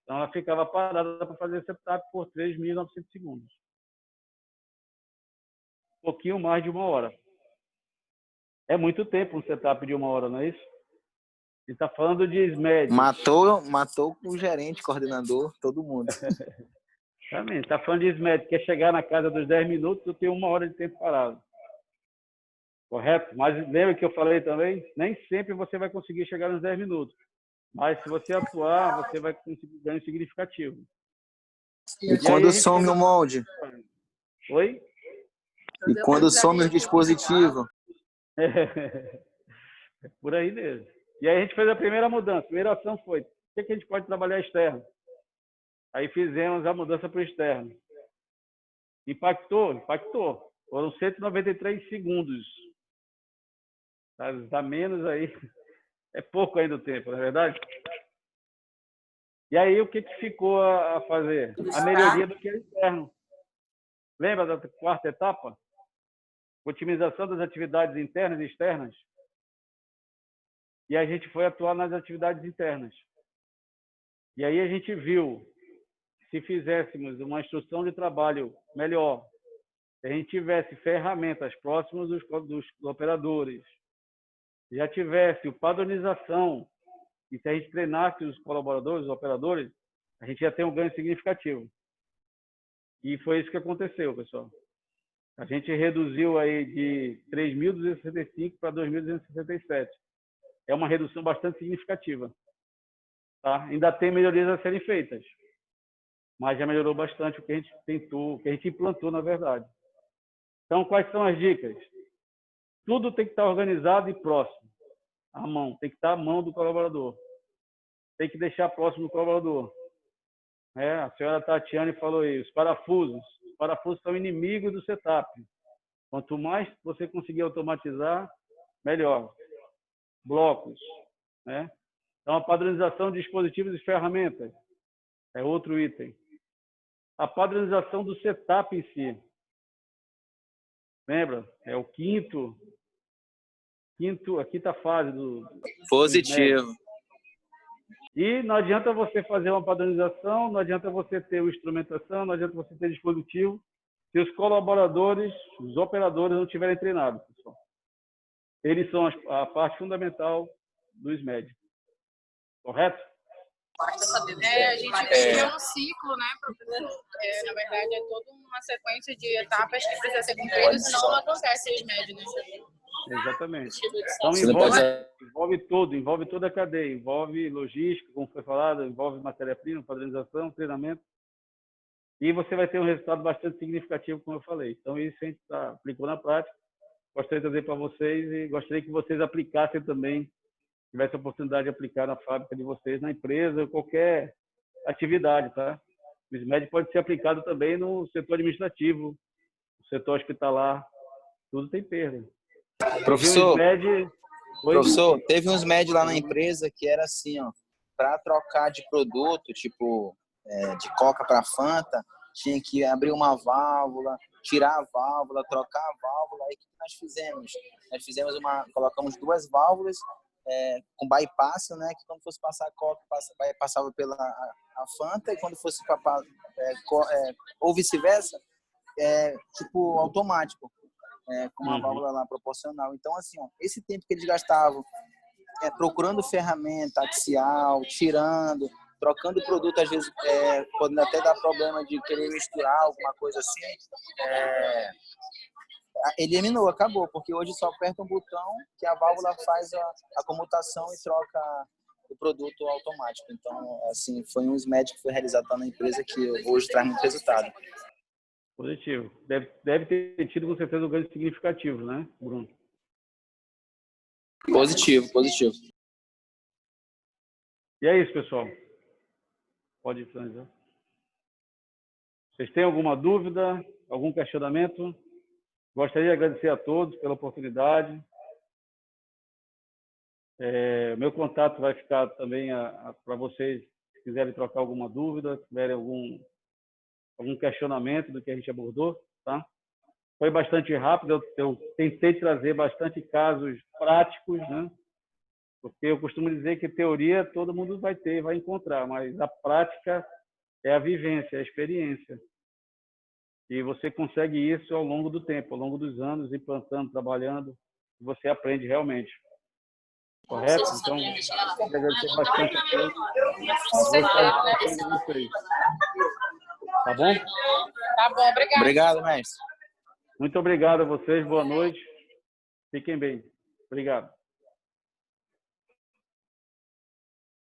Então ela ficava parada para fazer setup por 3.900 segundos. Um pouquinho mais de 1 hora. É muito tempo um setup de 1 hora, não é isso? A gente está falando de SMED. Matou o gerente, coordenador, todo mundo. Também, está falando de SMED, quer chegar na casa dos 10 minutos, eu tenho 1 hora de tempo parado. Correto? Mas lembra que eu falei também? Nem sempre você vai conseguir chegar nos 10 minutos. Mas se você atuar, você vai conseguir ganho significativo. E quando some o molde? Oi? E quando some o dispositivo? É por aí mesmo. E aí a gente fez a primeira mudança. A primeira ação foi, o que a gente pode trabalhar externo? Aí fizemos a mudança para o externo. Impactou? Impactou. Foram 193 segundos. Dá menos aí. É pouco ainda o tempo, não é verdade? E aí o que ficou a fazer? A melhoria do que é externo. Lembra da quarta etapa? Otimização das atividades internas e externas. E a gente foi atuar nas atividades internas. E aí a gente viu que se fizéssemos uma instrução de trabalho melhor, se a gente tivesse ferramentas próximas dos operadores, já tivesse padronização, e se a gente treinasse os colaboradores, os operadores, a gente ia ter um ganho significativo. E foi isso que aconteceu, pessoal. A gente reduziu aí de 3.265 para 2.267. É uma redução bastante significativa. Tá? Ainda tem melhorias a serem feitas, mas já melhorou bastante o que a gente tentou, o que a gente implantou, na verdade. Então, quais são as dicas? Tudo tem que estar organizado e próximo. À mão, tem que estar à mão do colaborador. Tem que deixar próximo do colaborador. A senhora Tatiane falou aí, os parafusos. Os parafusos são inimigos do setup. Quanto mais você conseguir automatizar, melhor. Blocos. Então, a padronização de dispositivos e ferramentas é outro item. A padronização do setup em si. Lembra? É o a quinta fase do positivo. E não adianta você fazer uma padronização, não adianta você ter instrumentação, não adianta você ter dispositivo, se os colaboradores, os operadores não estiverem treinados, pessoal. Eles são a parte fundamental do SMED. Correto? A gente vive um ciclo, né, professor? Na verdade, é toda uma sequência de etapas que precisa ser cumprida, senão não acontece o SMED, né? Exatamente. Então, envolve toda a cadeia, envolve logística, como foi falado, envolve matéria-prima, padronização, treinamento, e você vai ter um resultado bastante significativo, como eu falei. Então, isso a gente aplicou na prática. Gostaria de trazer para vocês e gostaria que vocês aplicassem também, tivesse a oportunidade de aplicar na fábrica de vocês, na empresa, qualquer atividade, tá? O SMED pode ser aplicado também no setor administrativo, no setor hospitalar, tudo tem perda. Professor, teve uns SMED lá na empresa que era assim, ó, para trocar de produto, tipo de Coca para Fanta, tinha que abrir uma válvula, tirar a válvula, trocar a válvula. Aí o que nós fizemos? Nós colocamos 2 válvulas com bypass, né, que quando fosse passar a Coca, passava pela a Fanta, e quando fosse ou vice-versa, tipo automático. com uma válvula lá proporcional. Então, assim, ó, esse tempo que eles gastavam procurando ferramenta axial, tirando, trocando produto, às vezes podendo até dar problema de querer misturar alguma coisa assim, eliminou, acabou, porque hoje só aperta um botão que a válvula faz a comutação e troca o produto automático. Então, assim, foi um SMED que foi realizado lá na empresa que hoje traz muito resultado. Positivo. Deve ter tido, com certeza, um ganho significativo, né, Bruno? Positivo. E é isso, pessoal. Pode finalizar. Vocês têm alguma dúvida, algum questionamento? Gostaria de agradecer a todos pela oportunidade. Meu contato vai ficar também para vocês, se quiserem trocar alguma dúvida, se tiverem algum questionamento do que a gente abordou, tá? Foi bastante rápido, eu tentei trazer bastante casos práticos, né? Porque eu costumo dizer que teoria todo mundo vai encontrar, mas a prática é a vivência, é a experiência. E você consegue isso ao longo do tempo, ao longo dos anos, implantando, trabalhando, você aprende realmente. Correto? Então, eu quero agradecer bastante a todos. Tá bom? Tá bom, obrigado. Obrigado, mestre. Muito obrigado a vocês, boa noite. Fiquem bem. Obrigado.